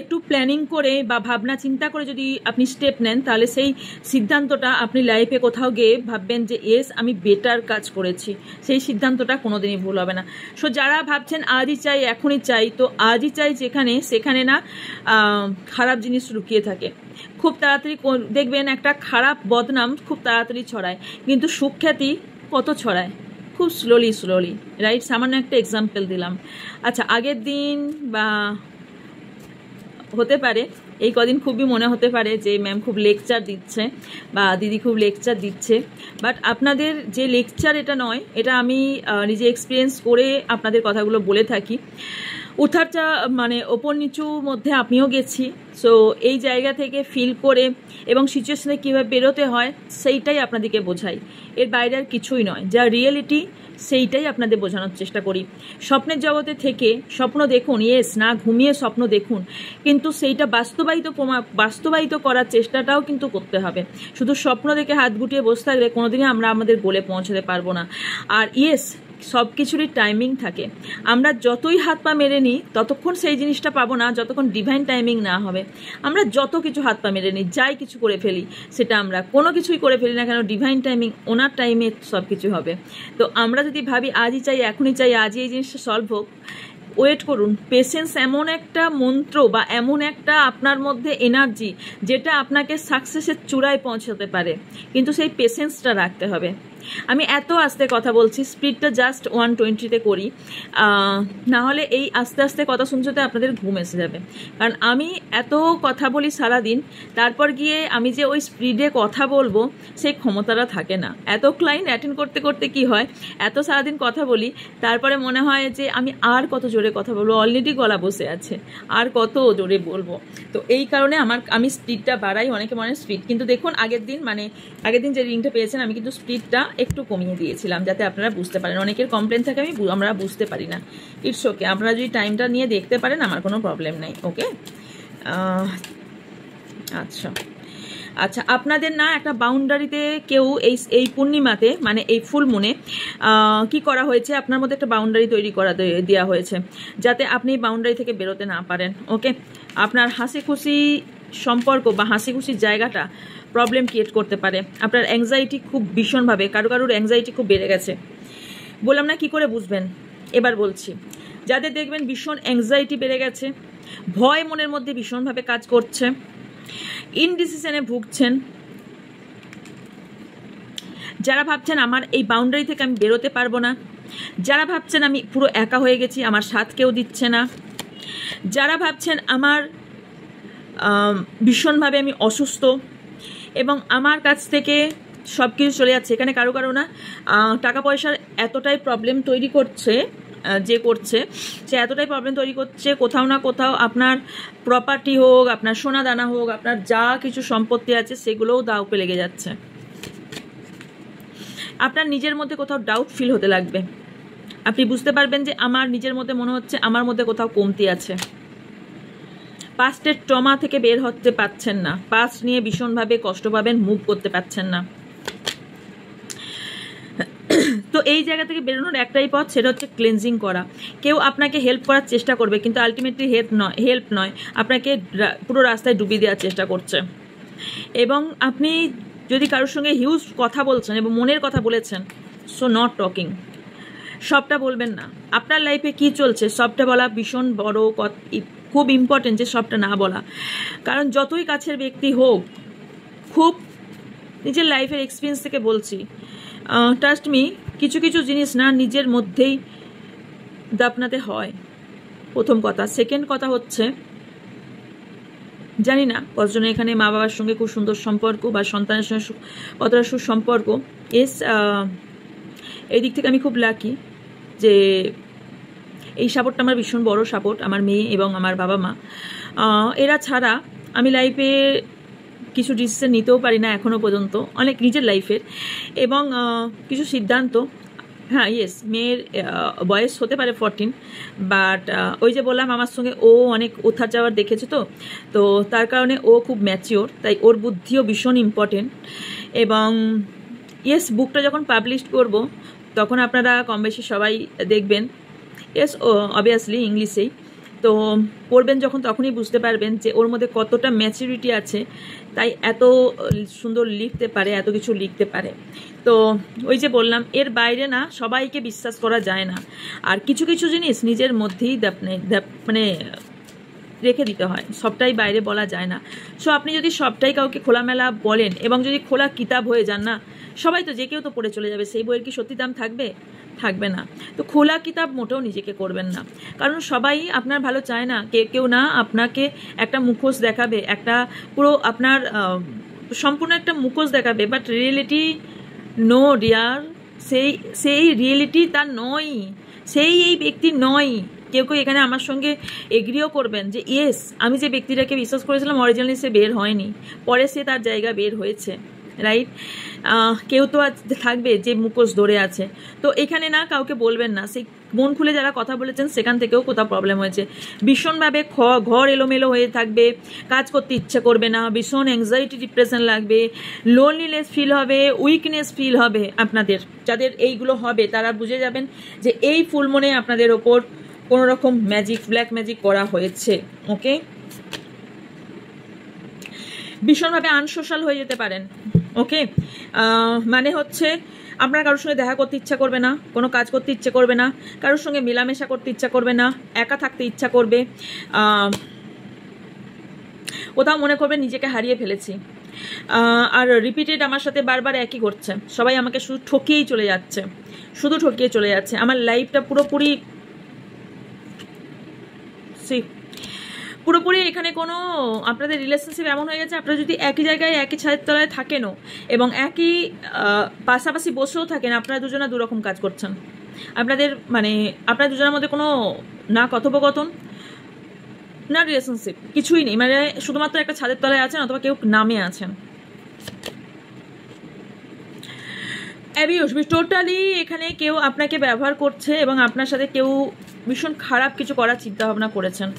একটু প্ল্যানিং করে বা ভাবনা চিন্তা করে যদি আপনি স্টেপ নেন, তাহলে সেই সিদ্ধান্তটা আপনি লাইফে কোথাও গিয়ে ভাববেন যে ইয়েস আমি বেটার কাজ করেছি, সেই সিদ্ধান্তটা কোনোদিনই ভুল হবে না। সো যারা ভাবছেন আজই চাই এখনই চাই, তো আজই চাই যেখানে সেখানে না খারাপ জিনিস লুকিয়ে থাকে। খুব তাড়াতাড়ি দেখবেন একটা খারাপ বদনাম খুব তাড়াতাড়ি ছড়ায়, কিন্তু সুখ্যাতি কত ছড়ায় খুব স্লোলি স্লোলি, রাইট? সামান্য একটা এক্সাম্পল দিলাম। আচ্ছা, আগের দিন বা হতে পারে এই কদিন খুবই মনে হতে পারে যে ম্যাম খুব লেকচার দিচ্ছে বা দিদি খুব লেকচার দিচ্ছে, বাট আপনাদের যে লেকচার এটা নয়, এটা আমি নিজে এক্সপিরিয়েন্স করে আপনাদের কথাগুলো বলে থাকি। উঠারটা মানে ওপর নিচুর মধ্যে আমিও গেছি। সো এই জায়গা থেকে ফিল করে এবং সিচুয়েশনে কীভাবে বেরোতে হয় সেইটাই আপনাদেরকে বোঝাই, এর বাইরে আর কিছুই নয়। যা রিয়েলিটি সেইটাই আপনাদের বোঝানোর চেষ্টা করি। স্বপ্নের জগতে থেকে স্বপ্ন দেখুন, ইয়েস, না ঘুমিয়ে স্বপ্ন দেখুন, কিন্তু সেইটা বাস্তবায়িত করার চেষ্টাটাও কিন্তু করতে হবে। শুধু স্বপ্ন দেখে হাত গুটিয়ে বসে থাকলে কোনোদিনই আমরা আমাদের গোলে পৌঁছাতে পারবো না। আর ইয়েস, সব কিছুরই টাইমিং থাকে। আমরা যতই হাত পা মেরে নিই ততক্ষণ সেই জিনিসটা পাবো না যতক্ষণ ডিভাইন টাইমিং না হবে। আমরা যত কিছু হাত পা মেরে নিই, যাই কিছু করে ফেলি, সেটা আমরা কোনো কিছুই করে ফেলি না কেন, ডিভাইন টাইমিং, ওনার টাইমে সব কিছু হবে। তো আমরা যদি ভাবি আজই চাই এখনই চাই, আজই এই জিনিসটা সলভ হোক, ওয়েট করুন। পেশেন্স এমন একটা মন্ত্র বা এমন একটা আপনার মধ্যে এনার্জি যেটা আপনাকে সাকসেসের চূড়ায় পৌঁছাতে পারে, কিন্তু সেই পেশেন্সটা রাখতে হবে। আমি এত আস্তে কথা বলছি, স্পিডটা জাস্ট 120-তে করি, না হলে এই আস্তে আস্তে কথা শুনতে আপনাদের ঘুম এসে যাবে। কারণ আমি এত কথা বলি সারাদিন, তারপর গিয়ে আমি যে ওই স্পিডে কথা বলবো সেই ক্ষমতাটা থাকে না। এত ক্লায়েন্ট অ্যাটেন্ড করতে করতে কি হয়, এত সারাদিন কথা বলি, তারপরে মনে হয় যে আমি আর কত জোরে কথা বলবো, অলরেডি গলা বসে আছে, আর কত জোরে বলবো। তো এই কারণে আমি স্পিডটা বাড়াই। অনেকে মনে স্পিড, কিন্তু দেখুন আগের দিন যে রিংটা পেয়েছেন আমি কিন্তু স্পিডটা একটু কমিয়ে দিয়েছিলাম যাতে আপনারা বুঝতে পারেন। অনেকের কমপ্লেন থাকে আমরা বুঝতে পারি না, ইটস ওকে। আপনারা যদি টাইমটা নিয়ে দেখতে পারেন আমার কোনো প্রবলেম নেই, ওকে। আচ্ছা, আপনাদের না একটা বাউন্ডারিতে কেউ এই পূর্ণিমাতে মানে এই ফুল মুনে কি করা হয়েছে, আপনার মধ্যে একটা বাউন্ডারি তৈরি করা দেওয়া হয়েছে যাতে আপনি বাউন্ডারি থেকে বেরোতে না পারেন, ওকে। আপনার হাসি খুশি সম্পর্ক বা হাসি খুশির জায়গাটা প্রবলেম ক্রিয়েট করতে পারে। আপনার অ্যাংজাইটি খুব ভীষণভাবে, কারোর অ্যাংজাইটি খুব বেড়ে গেছে। বললাম না কি করে বুঝবেন, এবার বলছি। যাদের দেখবেন ভীষণ অ্যাংজাইটি বেড়ে গেছে, ভয় মনের মধ্যে ভীষণভাবে কাজ করছে, ইনডিসিশনে ভুগছেন, যারা ভাবছেন আমার এই বাউন্ডারি থেকে আমি বেরোতে পারবো না, যারা ভাবছেন আমি পুরো একা হয়ে গেছি, আমার সাথ কেউ দিচ্ছে না, যারা ভাবছেন আমার ভীষণভাবে আমি অসুস্থ এবং আমার কাছ থেকে সব কিছু চলে যাচ্ছে, এখানে কারো না টাকা পয়সার এতটাই প্রবলেম তৈরি করছে, সে এতটাই প্রবলেম তৈরি করছে, কোথাও না কোথাও আপনার প্রপার্টি হোক, আপনার সোনা দানা হোক, আপনার যা কিছু সম্পত্তি আছে সেগুলোও দাউপে লেগে যাচ্ছে। আপনার নিজের মধ্যে কোথাও ডাউট ফিল হতে লাগবে, আপনি বুঝতে পারবেন যে আমার নিজের মধ্যে মনে হচ্ছে আমার মধ্যে কোথাও কমতি আছে। পাস্টের ট্রমা থেকে বের হতে পারছেন না, পাস্ট নিয়ে ভীষণভাবে কষ্ট পাবেন, মুভ করতে পারছেন না। তো এই জায়গা থেকে বেরোনোর একটাই পথ, সেটা হচ্ছে ক্লেনজিং করা। কেউ আপনাকে হেল্প করার চেষ্টা করবে, কিন্তু আলটিমেটলি হেল্প নয়, আপনাকে পুরো রাস্তায় ডুবিয়ে দেওয়ার চেষ্টা করছে। এবং আপনি যদি কারোর সঙ্গে হিউজ কথা বলছেন এবং মনের কথা বলেছেন, সো নট টকিং, সবটা বলবেন না। আপনার লাইফে কি চলছে সবটা বলা ভীষণ বড়, খুব ইম্পর্টেন্ট যে সবটা না বলা। কারণ যতই কাছের ব্যক্তি হোক, খুব নিজের লাইফের এক্সপিরিয়েন্স থেকে বলছি, ট্রাস্ট মি, কিছু কিছু জিনিস না নিজের মধ্যেই দাপনাতে হয়, প্রথম কথা। সেকেন্ড কথা হচ্ছে, জানি না কতজনের এখানে মা বাবার সঙ্গে খুব সুন্দর সম্পর্ক বা সন্তানের সঙ্গে কতটা সুসম্পর্ক। এই দিক থেকে আমি খুব লাকি যে এই সাপোর্টটা আমার ভীষণ বড় সাপোর্ট, আমার মেয়ে এবং আমার বাবা মা। এরা ছাড়া আমি লাইফে কিছু ডিসিশন নিতেও পারি না এখনও পর্যন্ত, অনেক নিজের লাইফের, এবং কিছু সিদ্ধান্ত হ্যাঁ ইয়েস, মেয়ের বয়স হতে পারে 14, বাট ওই যে বললাম আমার সঙ্গে ও অনেক ওঠার যাওয়ার দেখেছে, তো তো তার কারণে ও খুব ম্যাচিওর, তাই ওর বুদ্ধিও ভীষণ ইম্পর্টেন্ট। এবং ইয়েস, বুকটা যখন পাবলিশ করব তখন আপনারা কম বেশি সবাই দেখবেন। ইয়েস, অবভিয়াসলি ইংলিশেই, তো পড়বেন যখন তখনই বুঝতে পারবেন যে ওর মধ্যে কতটা ম্যাচুরিটি আছে, তাই এত সুন্দর লিখতে পারে, এত কিছু লিখতে পারে। তো ওই যে বললাম, এর বাইরে না সবাইকে বিশ্বাস করা যায় না, আর কিছু কিছু জিনিস নিজের মধ্যেই মানে রেখে দিতে হয়, সবটাই বাইরে বলা যায় না। সো আপনি যদি সবটাই কাউকে খোলামেলা বলেন এবং যদি খোলা কিতাব হয়ে যান না, সবাই তো যে কেউ তো পড়ে চলে যাবে, সেই বইয়ের কি সত্যি দাম থাকবে? থাকবে না। তো খোলা কিতাব মোটেও নিজেকে করবেন না, কারণ সবাই আপনার ভালো চায় না। কেউ না আপনাকে একটা মুখোশ দেখাবে, একটা পুরো আপনার সম্পূর্ণ একটা মুখোশ দেখাবে, বাট রিয়েলিটি নো ডিয়ার, সেই রিয়েলিটি তার নয়, সেই এই ব্যক্তি নয়। কেউ এখানে আমার সঙ্গে এগ্রিও করবেন যে ইয়েস, আমি যে ব্যক্তিটাকে বিশ্বাস করেছিলাম অরিজিনালি সে বের হয়নি, পরে সে তার জায়গা বের হয়েছে, রাইট? কেউ তো আজ থাকবে যে মুখোশ ধরে আছে। তো এখানে না কাউকে বলবেন না, সেই মন খুলে যারা কথা বলেছেন সেখান থেকেও কোথাও প্রবলেম হয়েছে। ভীষণভাবে ঘর এলোমেলো হয়ে থাকবে, কাজ করতে ইচ্ছে করবে না, ভীষণ অ্যাংজাইটি ডিপ্রেশন লাগবে, লোনলিনেস ফিল হবে, উইকনেস ফিল হবে। আপনাদের যাদের এইগুলো হবে তারা বুঝে যাবেন যে এই ফুল মুনে আপনাদের ওপর কোনো রকম ম্যাজিক, ব্ল্যাক ম্যাজিক করা হয়েছে। ওকে, ভীষণভাবে আনসোশ্যাল হয়ে যেতে পারেন। ওকে, মানে হচ্ছে আপনার কারোর সঙ্গে দেখা করতে ইচ্ছা করবে না, কোনো কাজ করতে ইচ্ছে করবে না, কারোর সঙ্গে মেলামেশা করতে ইচ্ছা করবে না, একা থাকতে ইচ্ছা করবে, কোথাও মনে করবে নিজেকে হারিয়ে ফেলেছি। আর রিপিটেড আমার সাথে বারবার একই করছে, সবাই আমাকে শুধু ঠকিয়েই চলে যাচ্ছে, শুধু ঠকিয়ে চলে যাচ্ছে। আমার লাইফটা পুরোপুরি এখানে কোনো আপনাদের রিলেশনশিপ এমন হয়ে গেছে, আপনারা যদি একই জায়গায় একই ছাদের তলায় থাকেনও এবং একই পাশাপাশি বসেও থাকেন, আপনারা দুজনা দুরকম কাজ করছেন। আপনাদের মানে আপনার দুজনের মধ্যে কোনো না কথোপকথন না রিলেশনশিপ, কিছুই নেই, মানে শুধুমাত্র একটা ছাদের তলায় আছেন অথবা কেউ নামে আছেন। অ্যাবিউজ টোটালি এখানে কেউ আপনাকে ব্যবহার করছে এবং আপনার সাথে কেউ ভীষণ খারাপ কিছু করার চিন্তা ভাবনা করেছেন,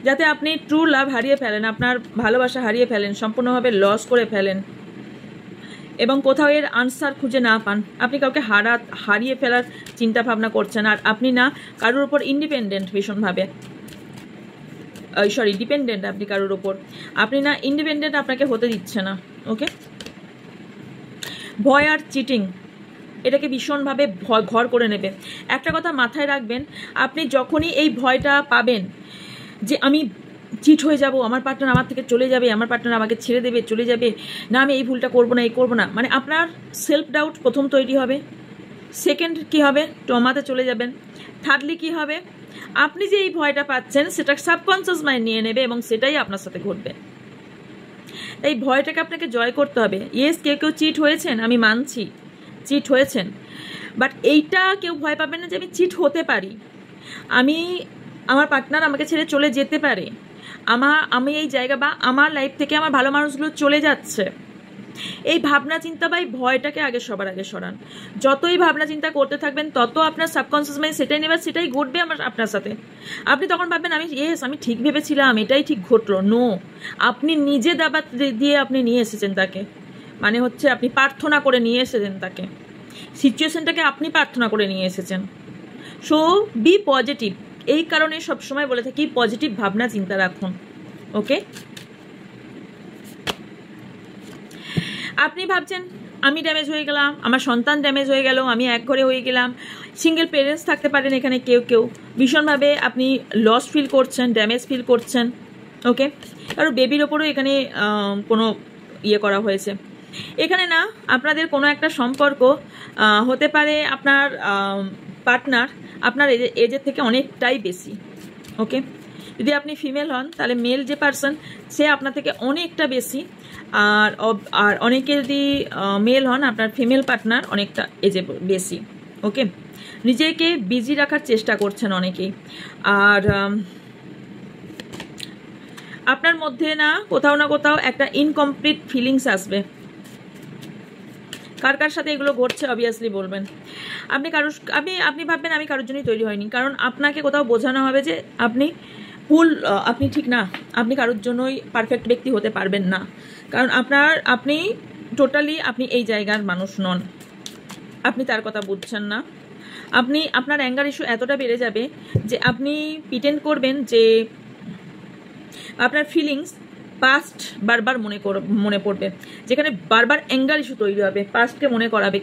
যাতে আপনি ট্রু লাভ হারিয়ে ফেলেন, আপনার ভালোবাসা হারিয়ে ফেলেন, সম্পূর্ণভাবে লস করে ফেলেন এবং কোথাও এর আনসার খুঁজে না পান। আপনি কাউকে হারিয়ে ফেলার চিন্তা ভাবনা করছেন, আর আপনি না কারোর উপর ইন্ডিপেন্ডেন্ট ভীষণভাবে, ডিপেন্ডেন্ট আপনি কারোর ওপর, আপনি না ইন্ডিপেন্ডেন্ট আপনাকে হতে দিচ্ছে না। ওকে, ভয় আর চিটিং এটাকে ভীষণভাবে ঘর করে নেবে। একটা কথা মাথায় রাখবেন, আপনি যখনই এই ভয়টা পাবেন যে আমি চিট হয়ে যাব, আমার পার্টনার আমার থেকে চলে যাবে, আমার পার্টনার আমাকে ছেড়ে দেবে, চলে যাবে, না আমি এই ভুলটা করবো না, এই করবো না, মানে আপনার সেলফ ডাউট প্রথম তৈরি হবে। সেকেন্ড কি হবে, ট্রমাতে চলে যাবেন। থার্ডলি কি হবে, আপনি যে এই ভয়টা পাচ্ছেন সেটা সাবকনসিয়াস মাইন্ড নিয়ে নেবে এবং সেটাই আপনার সাথে ঘটবে। এই ভয়টাকে আপনাকে জয় করতে হবে। ইয়েস, কেউ চিট হয়েছেন, আমি মানছি চিট হয়েছেন, বাট এইটা কেউ ভয় পাবেন না যে আমি চিট হতে পারি, আমার পার্টনার আমাকে ছেড়ে চলে যেতে পারে, আমি এই জায়গা বা আমার লাইফ থেকে আমার ভালো মানুষগুলো চলে যাচ্ছে। এই ভাবনা চিন্তা বা এই ভয়টাকে সবার আগে সরান। যতই ভাবনা চিন্তা করতে থাকবেন তত আপনার সাবকনসিয়াস মাইন্ড সেটাই নেবে, সেটাই ঘটবে আপনার সাথে। আপনি তখন ভাববেন আমি ঠিক ভেবেছিলাম, এটাই ঠিক ঘটলো। নো, আপনি নিজে দাবা দিয়ে আপনি নিয়ে এসেছেন তাকে, মানে হচ্ছে আপনি প্রার্থনা করে নিয়ে এসেছেন তাকে, সিচুয়েশনটাকে আপনি প্রার্থনা করে নিয়ে এসেছেন। সো বি পজিটিভ, এই কারণে সবসময় বলে থাকি পজিটিভ ভাবনা চিন্তা রাখুন। ওকে, আপনি ভাবছেন আমি ড্যামেজ হয়ে গেলাম, আমার সন্তান ড্যামেজ হয়ে গেল, আমি এক ঘরে হয়ে গেলাম। সিঙ্গেল পেরেন্টস থাকতে পারেন এখানে কেউ ভীষণভাবে আপনি লস ফিল করছেন, ড্যামেজ ফিল করছেন। ওকে, আর বেবির ওপরও এখানে কোনো করা হয়েছে। এখানে না আপনাদের কোনো একটা সম্পর্ক হতে পারে, আপনার পার্টনার আপনার এজের থেকে অনেকটাই বেশি। ওকে, যদি আপনি ফিমেল হন তাহলে মেল যে পার্সন সে আপনার থেকে অনেকটা বেশি, আর অনেকে যদি মেল হন আপনার ফিমেল পার্টনার অনেকটা এজে বেশি। ওকে, নিজেকে বিজি রাখার চেষ্টা করছেন অনেকেই, আর আপনার মধ্যে না কোথাও একটা ইনকমপ্লিট ফিলিংস আসবে, কার কার সাথে এগুলো ঘটছে অবভিয়াসলি বলবেন। আপনি ভাববেন আমি কারোর জন্যই তৈরি হয়নি, কারণ আপনাকে কোথাও বোঝানো হবে যে আপনি ঠিক না, আপনি কারোর জন্যই পারফেক্ট ব্যক্তি হতে পারবেন না, কারণ আপনি টোটালি এই জায়গার মানুষ নন, আপনি তার কথা বুঝছেন না। আপনার অ্যাঙ্গার ইস্যু এতটা বেড়ে যাবে যে আপনি প্রিটেন্ড করবেন যে আপনার ফিলিংস পাস্ট বারবার মনে পড়বে, যেখানে বারবার অ্যাঙ্গার ইস্যু তৈরি হবে, পাস্টকে মনে করাবে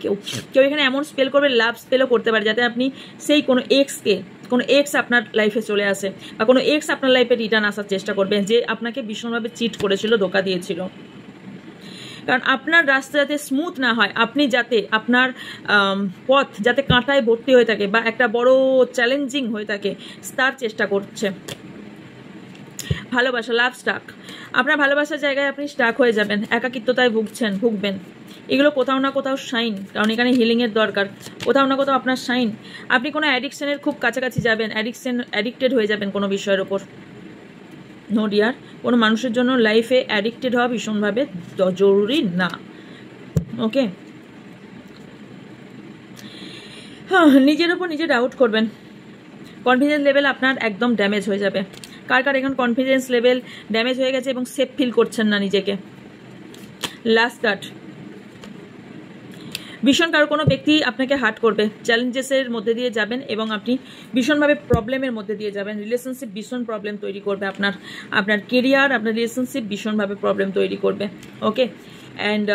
কেউ এখানে এমন স্পেল করবে, লাভ স্পেলও করতে পারে, যাতে আপনি সেই কোনো এক্স আপনার লাইফে চলে আসে, বা কোনো এক্স আপনার লাইফে রিটার্ন আসার চেষ্টা করবে, যে আপনাকে ভীষণভাবে চিট করেছিল, ধোকা দিয়েছিল। কারণ আপনার রাস্তা যাতে স্মুথ না হয়, আপনি যাতে আপনার পথ যাতে কাঁটায় ভর্তি হয়ে থাকে বা একটা বড় চ্যালেঞ্জিং হয়ে থাকে, তার চেষ্টা করছে। ভালোবাসা, লাভ স্টাক, আপনার ভালোবাসার জায়গায় আপনি স্টাক হয়ে যাবেন, একাকিত্বতায় ভুগবেন। এগুলো কোথাও না কোথাও সাইন, কারণ এখানে হিলিংয়ের দরকার, কোথাও না কোথাও আপনার সাইন। আপনি কোনো অ্যাডিকশনের খুব কাছাকাছি যাবেন, অ্যাডিক্টেড হয়ে যাবেন কোনো বিষয়ের ওপর। নো ডিয়ার, কোনো মানুষের জন্য লাইফে অ্যাডিক্টেড হওয়া ভীষণভাবে জরুরি না। ওকে, হ্যাঁ, নিজের ওপর নিজে ডাউট করবেন, কনফিডেন্স লেভেল আপনার একদম ড্যামেজ হয়ে যাবে। কার এখন কনফিডেন্স লেভেল ড্যামেজ হয়ে গেছে এবং সেফ ফিল করছেন না নিজেকে? লাস্ট কার্ড, ভীষণ কোনো ব্যক্তি আপনাকে হার্ট করবে, চ্যালেঞ্জেসের মধ্যে দিয়ে যাবেন এবং আপনি ভীষণভাবে প্রবলেমের মধ্যে দিয়ে যাবেন। রিলেশনশিপ ভীষণ প্রবলেম তৈরি করবে, আপনার কেরিয়ার, আপনার রিলেশনশিপ ভীষণভাবে প্রবলেম তৈরি করবে। ওকে, অ্যান্ড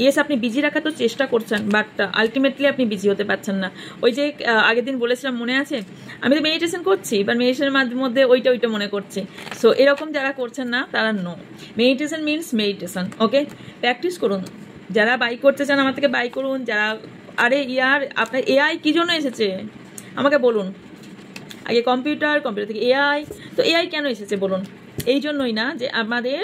ইয়েস, আপনি বিজি রাখার তো চেষ্টা করছেন, বাট আলটিমেটলি আপনি বিজি হতে পারছেন না। ওই যে আগের দিন বলেছিলাম, মনে আছে, আমি তো মেডিটেশন করছি, বাট মেডিটেশনের মধ্যে ওইটা মনে করছি। সো এরকম যারা করছেন না তারা নো, মেডিটেশন মিনস মেডিটেশন। ওকে, প্র্যাকটিস করুন। যারা বাই করতে চান আমার থেকে বাই করুন। যারা আপনার এআই কী জন্য এসেছে আমাকে বলুন। আগে কম্পিউটার থেকে এআই, তো এআই কেন এসেছে বলুন? এই জন্যই না যে আমাদের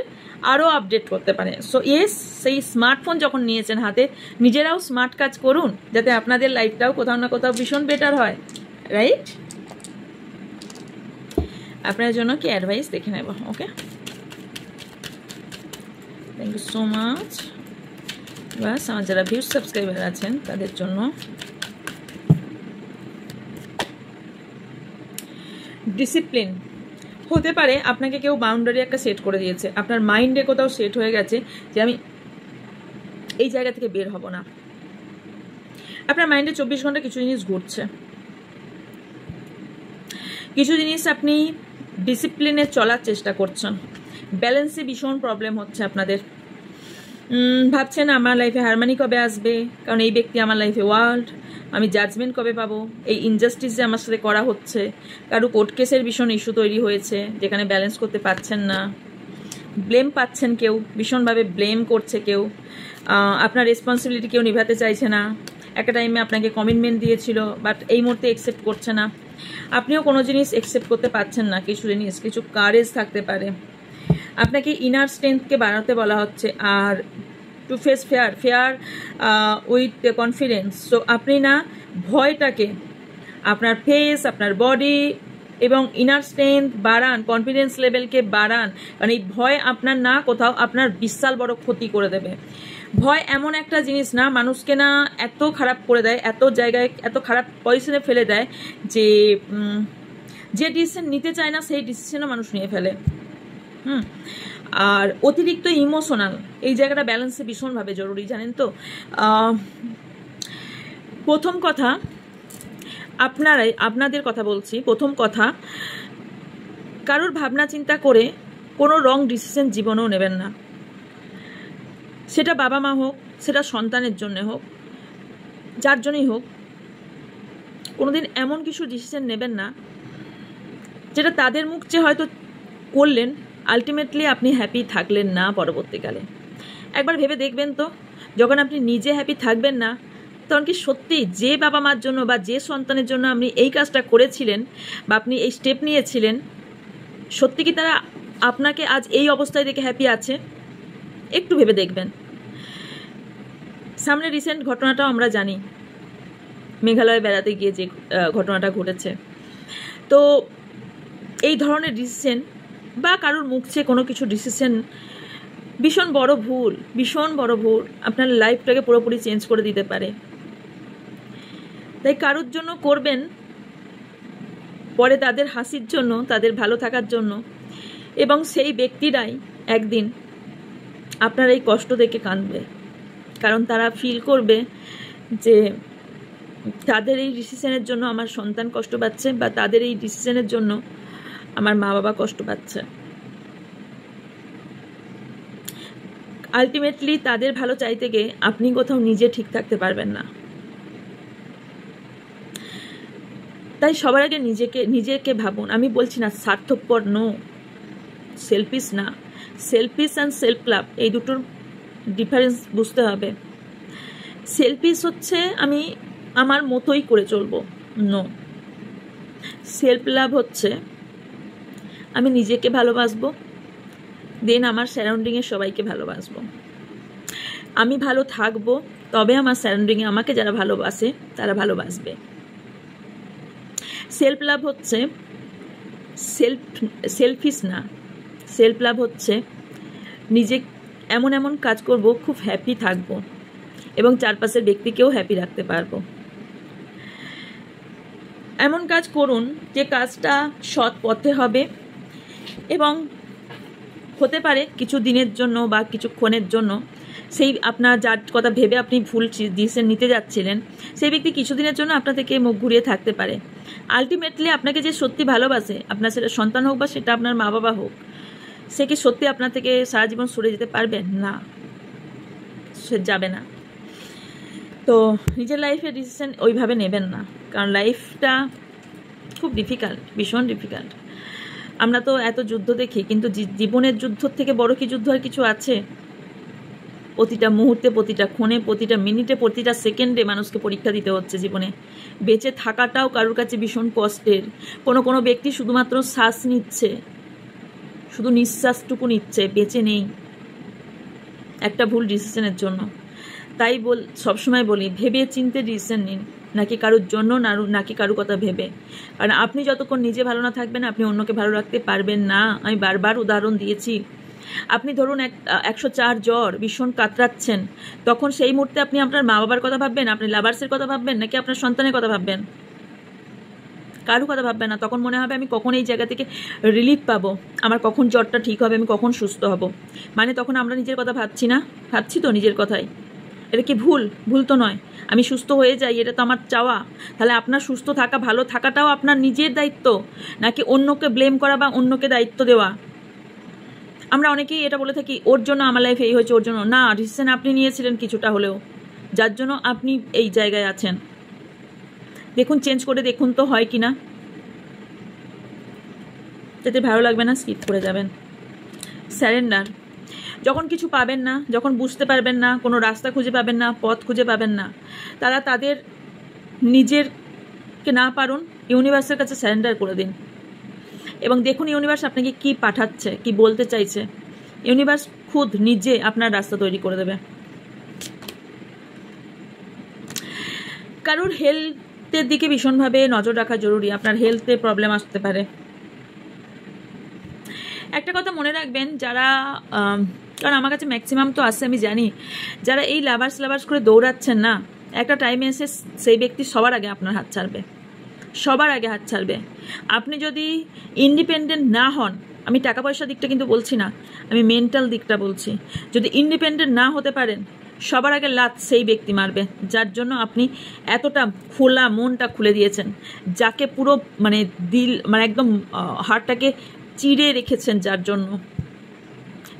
আরও আপডেট করতে পারে। সো ইয়েস, সেই স্মার্টফোন যখন নিয়েছেন হাতে, নিজেরাও স্মার্ট কাজ করুন, যাতে আপনাদের লাইফটাও কোথাও না কোথাও ভীষণ বেটার হয়, রাইট? আপনার জন্য কি অ্যাডভাইস দেখে নেব। ওকে, থ্যাংক ইউ সো মাচ। বাস, আমার যারা ভিউজ সাবস্ক্রাইবার আছেন তাদের জন্য ডিসিপ্লিন হতে পারে। আপনাকে কেউ বাউন্ডারি একটা সেট করে দিয়েছে, আপনার মাইন্ডে কোথাও সেট হয়ে গেছে যে আমি এই জায়গা থেকে বের হব না। আপনার মাইন্ডে 24 ঘন্টা কিছু জিনিস ঘুরছে, কিছু জিনিস আপনি ডিসিপ্লিনে চলার চেষ্টা করছেন, ব্যালেন্সে ভীষণ প্রবলেম হচ্ছে আপনাদের। ভাবছেন আমার লাইফে হারমানি কবে আসবে, কারণ এই ব্যক্তি আমার লাইফে ওয়ার্ল্ড, আমি জাজমেন্ট কবে পাবো, এই ইনজাস্টিস যে আমার সাথে করা হচ্ছে, কারো কোর্ট কেসের ভীষণ ইস্যু তৈরি হয়েছে যেখানে ব্যালেন্স করতে পারছেন না, ব্লেম পাচ্ছেন, কেউ ভীষণভাবে ব্লেম করছে, কেউ আপনার রেসপন্সিবিলিটি কেউ নিভাতে চাইছে না। একটা টাইমে আপনাকে কমিটমেন্ট দিয়েছিল, বাট এই মুহূর্তে অ্যাকসেপ্ট করছে না। আপনিও কোনো জিনিস অ্যাকসেপ্ট করতে পারছেন না, কিছু জিনিস, কিছু কারেজ থাকতে পারে। আপনাকে ইনার স্ট্রেংথকে বাড়াতে বলা হচ্ছে, আর to face fear with confidence. So আপনি না ভয়টাকে, আপনার ফেস, আপনার বডি এবং ইনার স্ট্রেংথ বাড়ান, কনফিডেন্স লেভেলকে বাড়ান, কারণ এই ভয় আপনার না কোথাও আপনার বিশাল বড় ক্ষতি করে দেবে। ভয় এমন একটা জিনিস না, মানুষকে না এত খারাপ করে দেয়, এত জায়গায় এত খারাপ পজিশনে ফেলে দেয় যে ডিসিশন নিতে চায় না সেই ডিসিশনও মানুষ নিয়ে ফেলে। আর অতিরিক্ত ইমোশনাল, এই জায়গাটা ব্যালেন্সে ভীষণভাবে জরুরি, জানেন তো। প্রথম কথা, আপনাদের কথা বলছি, প্রথম কথা, কারোর ভাবনা চিন্তা করে কোনো রং ডিসিশন জীবনেও নেবেন না। সেটা বাবা মা হোক, সেটা সন্তানের জন্য হোক, যার জন্যই হোক, কোনোদিন এমন কিছু ডিসিশন নেবেন না যেটা তাদের মুখ চেয়ে হয়তো করলেন, আলটিমেটলি আপনি হ্যাপি থাকলেন না পরবর্তীকালে। একবার ভেবে দেখবেন তো, যখন আপনি নিজে হ্যাপি থাকবেন না, তখন কি সত্যি যে বাবা মার জন্য বা যে সন্তানের জন্য আপনি এই কাজটা করেছিলেন বা আপনি এই স্টেপ নিয়েছিলেন, সত্যি কি তারা আপনাকে আজ এই অবস্থায় দেখে হ্যাপি আছে? একটু ভেবে দেখবেন। সামনে রিসেন্ট ঘটনাটাও আমরা জানি, মেঘালয়ে বেড়াতে গিয়ে যে ঘটনাটা ঘটেছে। তো এই ধরনের ডিসিশন বা কারোর মুখ চেয়ে কোনো কিছু ডিসিশন ভীষণ বড় ভুল, ভীষণ বড় ভুল, আপনার লাইফটাকে পুরোপুরি চেঞ্জ করে দিতে পারে। তাই কারোর জন্য করবেন, পরে তাদের হাসির জন্য, তাদের ভালো থাকার জন্য, এবং সেই ব্যক্তিরাই একদিন আপনার এই কষ্ট দেখে কাঁদবে, কারণ তারা ফিল করবে যে তাদের এই ডিসিশনের জন্য আমার সন্তান কষ্ট পাচ্ছে, বা তাদের এই ডিসিশনের জন্য আমার মা বাবা কষ্ট পাচ্ছে। আলটিমেটলি তাদের ভালো চাইতে গিয়ে আপনি কোথাও নিজে ঠিক থাকতে পারবেন না। তাই সবার আগে নিজেকে ভাবুন। আমি বলছি না স্বার্থপর, নো, সেলফিশ না। সেলফিশ অ্যান্ড সেলফ লাভ এই দুটোর ডিফারেন্স বুঝতে হবে। সেলফিশ হচ্ছে আমি আমার মতোই করে চলবো, নো। সেলফ লাভ হচ্ছে আমি নিজেকে ভালোবাসবো, দেন আমার সারাউন্ডিংয়ে সবাইকে ভালোবাসবো। আমি ভালো থাকবো, তবে আমার সারাউন্ডিংয়ে আমাকে যারা ভালোবাসে তারা ভালোবাসবে। সেলফ লাভ হচ্ছে সেলফিশ না। সেলফ লাভ হচ্ছে নিজে এমন এমন কাজ করব, খুব হ্যাপি থাকবো এবং চারপাশের ব্যক্তিকেও হ্যাপি রাখতে পারবো। এমন কাজ করুন যে কাজটা সৎ পথে হবে, এবং হতে পারে কিছু দিনের জন্য বা কিছুক্ষণের জন্য সেই আপনার যার কথা ভেবে আপনি ভুল ডিসিশন নিতে যাচ্ছিলেন, সেই ব্যক্তি কিছুদিনের জন্য আপনার থেকে মুখ ঘুরিয়ে থাকতে পারে। আলটিমেটলি আপনাকে যে সত্যি ভালোবাসে, আপনার সেটা সন্তান হোক বা সেটা আপনার মা বাবা হোক, সে কি সত্যি আপনার থেকে সারা জীবন সরে যেতে পারবে? না, সে যাবে না। তো নিজের লাইফে ডিসিশন ওইভাবে নেবেন না, কারণ লাইফটা খুব ডিফিকাল্ট, ভীষণ ডিফিকাল্ট। আমরা তো এত যুদ্ধ দেখি, কিন্তু জীবনের যুদ্ধর থেকে বড় কি যুদ্ধ আর কিছু আছে? প্রতিটা মুহূর্তে, প্রতিটা ক্ষণে, প্রতিটা মিনিটে, প্রতিটা সেকেন্ডে মানুষকে পরীক্ষা দিতে হচ্ছে জীবনে। বেঁচে থাকাটাও কারোর কাছে ভীষণ কষ্টের। কোনো ব্যক্তি শুধুমাত্র শ্বাস নিচ্ছে, শুধু নিঃশ্বাসটুকু নিচ্ছে, বেঁচে নেই একটা ভুল ডিসিশনের জন্য। তাই সবসময় বলি, ভেবে চিনতে ডিসিশন নিন, নাকি কারোর জন্য, নাকি কারোর কথা ভেবে। কারণ আপনি যতক্ষণ নিজে ভালো না থাকবেন, আপনি অন্যকে ভালো রাখতে পারবেন না। আমি বারবার উদাহরণ দিয়েছি। আপনি ধরুন 104 জ্বর, ভীষণ কাতরাচ্ছেন, তখন সেই মুহূর্তে আপনি আপনার মা বাবার কথা ভাববেন, আপনি লাভার্সের কথা ভাববেন, নাকি আপনার সন্তানের কথা ভাববেন? কারো কথা ভাববেন না। তখন মনে হবে আমি কখন এই জায়গা থেকে রিলিফ পাবো, আমার কখন জ্বরটা ঠিক হবে, আমি কখন সুস্থ হব। মানে তখন আমরা নিজের কথা ভাবছি না? ভাবছি তো নিজের কথাই। এটা কি ভুল? ভুল তো নয়। আমি সুস্থ হয়ে যাই, এটা তো আমার চাওয়া। তাহলে আপনার সুস্থ থাকা, ভালো থাকাটাও আপনার নিজের দায়িত্ব, নাকি অন্যকে ব্লেম করা বা অন্যকে দায়িত্ব দেওয়া? আমরা অনেকেই এটা বলে থাকি, ওর জন্য আমার লাইফে এই হয়েছে, ওর জন্য। না, ডিসিশন আপনি নিয়েছিলেন কিছুটা হলেও, যার জন্য আপনি এই জায়গায় আছেন। দেখুন, চেঞ্জ করে দেখুন তো হয় কিনা। যাতে ভালো লাগবে না, স্কিপ করে যাবেন। স্যারেন্ডার। যখন কিছু পাবেন না, যখন বুঝতে পারবেন না, কোনো রাস্তা খুঁজে পাবেন না, পথ খুঁজে পাবেন না, তারা তাদের নিজেরকে না পারুন, ইউনিভার্সের কাছে স্যারেন্ডার করে দিন এবং দেখুন ইউনিভার্স আপনাকে কি পাঠাচ্ছে, কি বলতে চাইছে। ইউনিভার্স খুদ নিজে আপনার রাস্তা তৈরি করে দেবে। কারোর হেলথের দিকে ভীষণভাবে নজর রাখা জরুরি। আপনার হেলথে প্রবলেম আসতে পারে। একটা কথা মনে রাখবেন, যারা কারণ আমার কাছে ম্যাক্সিমাম তো আসছে, আমি জানি, যারা এই লাভার্স করে দৌড়াচ্ছেন না, একটা টাইমে এসে সেই ব্যক্তি সবার আগে আপনার হাত ছাড়বে, সবার আগে হাত ছাড়বে। আপনি যদি ইন্ডিপেন্ডেন্ট না হন, আমি টাকা পয়সার দিকটা কিন্তু বলছি না, আমি মেন্টাল দিকটা বলছি, যদি ইন্ডিপেন্ডেন্ট না হতে পারেন, সবার আগে লাত সেই ব্যক্তি মারবে যার জন্য আপনি এতটা খোলা মনটা খুলে দিয়েছেন, যাকে পুরো মানে একদম হার্টটাকে চিড়ে রেখেছেন, যার জন্য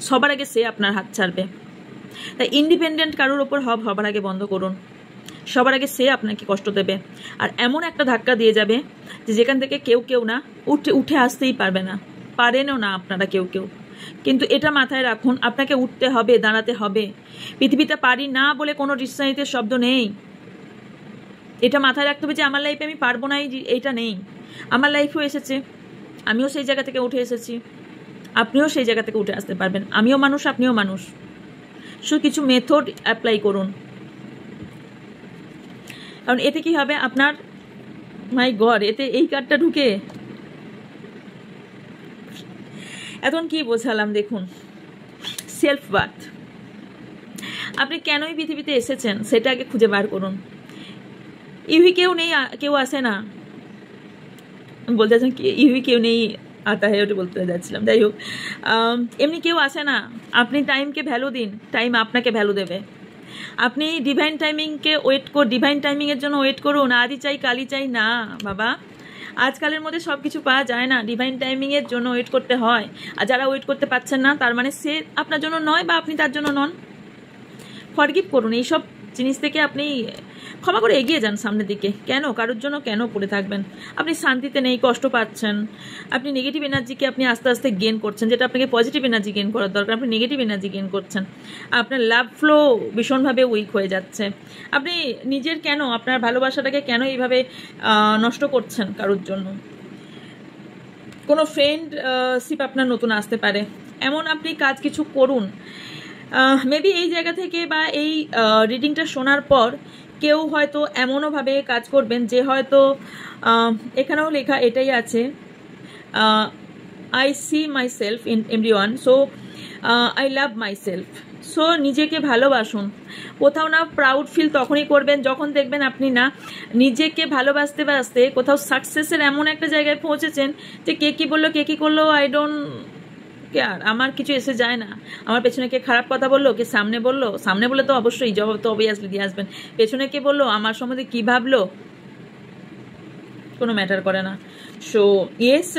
সবার আগে সে আপনার হাত ছাড়বে। তাই ইন্ডিপেন্ডেন্ট কারোর ওপর হবার আগে বন্ধ করুন। সবার আগে সে আপনাকে কষ্ট দেবে, আর এমন একটা ধাক্কা দিয়ে যাবে যে যেখান থেকে কেউ না উঠে আসতেই পারবে না, পারেনও না আপনারা কেউ। কিন্তু এটা মাথায় রাখুন, আপনাকে উঠতে হবে, দাঁড়াতে হবে। পৃথিবীতে পারি না বলে কোনো ডিকশনারিতে শব্দ নেই। এটা মাথায় রাখতে হবে যে আমার লাইফে আমি পারবো না, এইটা নেই। আমার লাইফেও এসেছে, আমিও সেই জায়গা থেকে উঠে এসেছি, আপনিও সেই জায়গা থেকে উঠে আসতে পারবেন। আমিও মানুষ, আপনিও মানুষ। শুধু কিছু মেথড অ্যাপ্লাই করুন, কারণ এতে কি হবে আপনার, মাই গড, এতে এই কার্ডটা ঢুকে এখন কি বোঝালাম দেখুন। Self worth. আপনি কেনই পৃথিবীতে এসেছেন সেটা আগে খুঁজে বার করুন। ইউহি কেউ নেই, কেউ আসে না, বলতে চাচ্ছেন ইউহি কেউ নেই আতা হয়, ওটা বলতে যাচ্ছিলাম। যাই হোক, এমনি কেউ আসে না। আপনি টাইমকে ভ্যালু দিন, টাইম আপনাকে ভ্যালু দেবে। আপনি ডিভাইন টাইমিংয়ের জন্য ওয়েট করুন। আজই চাই কালই চাই না বাবা, আজকালের মধ্যে সব কিছু পাওয়া যায় না, ডিভাইন টাইমিংয়ের জন্য ওয়েট করতে হয়। আর যারা ওয়েট করতে পারছেন না তার মানে সে আপনার জন্য নয় বা আপনি তার জন্য নন। ফরগিভ করুন, এইসব জিনিস থেকে আপনি ক্ষমা করে এগিয়ে যান সামনের দিকে। কেন কারোর জন্য কেন পড়ে থাকবেন? আপনি শান্তিতে নেই, কষ্ট পাচ্ছেন, আপনি নেগেটিভ এনার্জিকে আপনি আস্তে আস্তে গেন করছেন, যেটা আপনাকে পজিটিভ এনার্জি গেন করার দরকার, আপনি নেগেটিভ এনার্জি গেন করছেন। আপনার লাভ ফ্লো ভীষণভাবে উইক হয়ে যাচ্ছে। আপনি নিজের কেন, আপনার ভালোবাসাটাকে কেন এইভাবে নষ্ট করছেন কারোর জন্য? কোনো ফ্রেন্ডশিপ আপনার নতুন আসতে পারে, এমন আপনি কাজ কিছু করুন। মেবি এই জায়গা থেকে বা এই রিডিংটা শোনার পর কেউ হয়তো এমনওভাবে কাজ করবেন যে হয়তো এখানেও লেখা এটাই আছে, I see my self in everyone, so I love my self. So নিজেকে ভালোবাসুন। কোথাও না প্রাউড ফিল তখনই করবেন যখন দেখবেন আপনি না নিজেকে ভালোবাসতে বাসতে কোথাও সাকসেসের এমন একটা জায়গায় পৌঁছেছেন যে কে কী বললো কে কী করলো আই ডোন্ট কেয়ার, আমার কিছু এসে যায় না। আমার পেছনে কে খারাপ কথা বললো, কে সামনে বললো, সামনে বলে তো অবশ্যই জবাব তো অবভিয়াসলি দিয়ে আসবেন, পেছনে কে বললো, আমার সম্বন্ধে কী ভাবলো, কোনো ম্যাটার করে না। সো ইয়েস,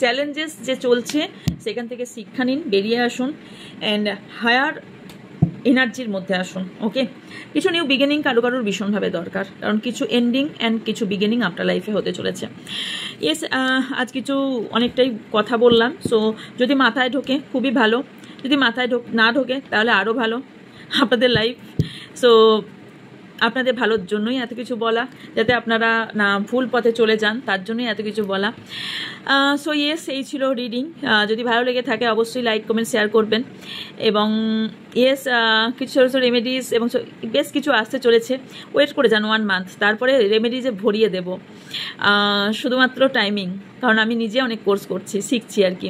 চ্যালেঞ্জেস যে চলছে সেখান থেকে শিক্ষা নিন, বেরিয়ে আসুন অ্যান্ড হায়ার এনার্জির মধ্যে আসুন। ওকে, কিছু নিউ বিগিনিং কারোর ভীষণভাবে দরকার, কারণ কিছু এন্ডিং অ্যান্ড কিছু বিগিনিং আপনার লাইফে হতে চলেছে। ইয়েস, আজ কিছু অনেকটাই কথা বললাম। সো যদি মাথায় ঢোকে খুবই ভালো, যদি মাথায় না ঢোকে তাহলে আরও ভালো আপনাদের লাইফ। সো আপনাদের ভালোর জন্যই এত কিছু বলা, যাতে আপনারা না ভুল পথে চলে যান, তার জন্যই এত কিছু বলা। সো ইয়েস, এই ছিল রিডিং। যদি ভালো লেগে থাকে অবশ্যই লাইক কমেন্ট শেয়ার করবেন। এবং ইয়েস, কিছু ছোটো ছোটো রেমেডিস এবং বেশ কিছু আসতে চলেছে, ওয়েট করে যান 1 মান্থ, তারপরে রেমেডিসে ভরিয়ে দেব। শুধুমাত্র টাইমিং, কারণ আমি নিজে অনেক কোর্স করছি, শিখছি আর কি।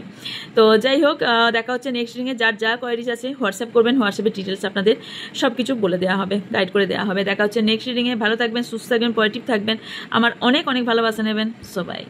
তো যাই হোক, দেখা হচ্ছে নেক্সট রিডিংয়ে। যার যা কোয়ারিজ আছে হোয়াটসঅ্যাপ করবেন, হোয়াটসঅ্যাপে ডিটেলস আপনাদের সব কিছু বলে দেওয়া হবে, গাইড করে দেওয়া হবে। দেখা হচ্ছে নেক্সট রিডিংয়ে। ভালো থাকবেন, সুস্থ থাকবেন, পজিটিভ থাকবেন, আমার অনেক অনেক ভালোবাসা নেবেন সবাই।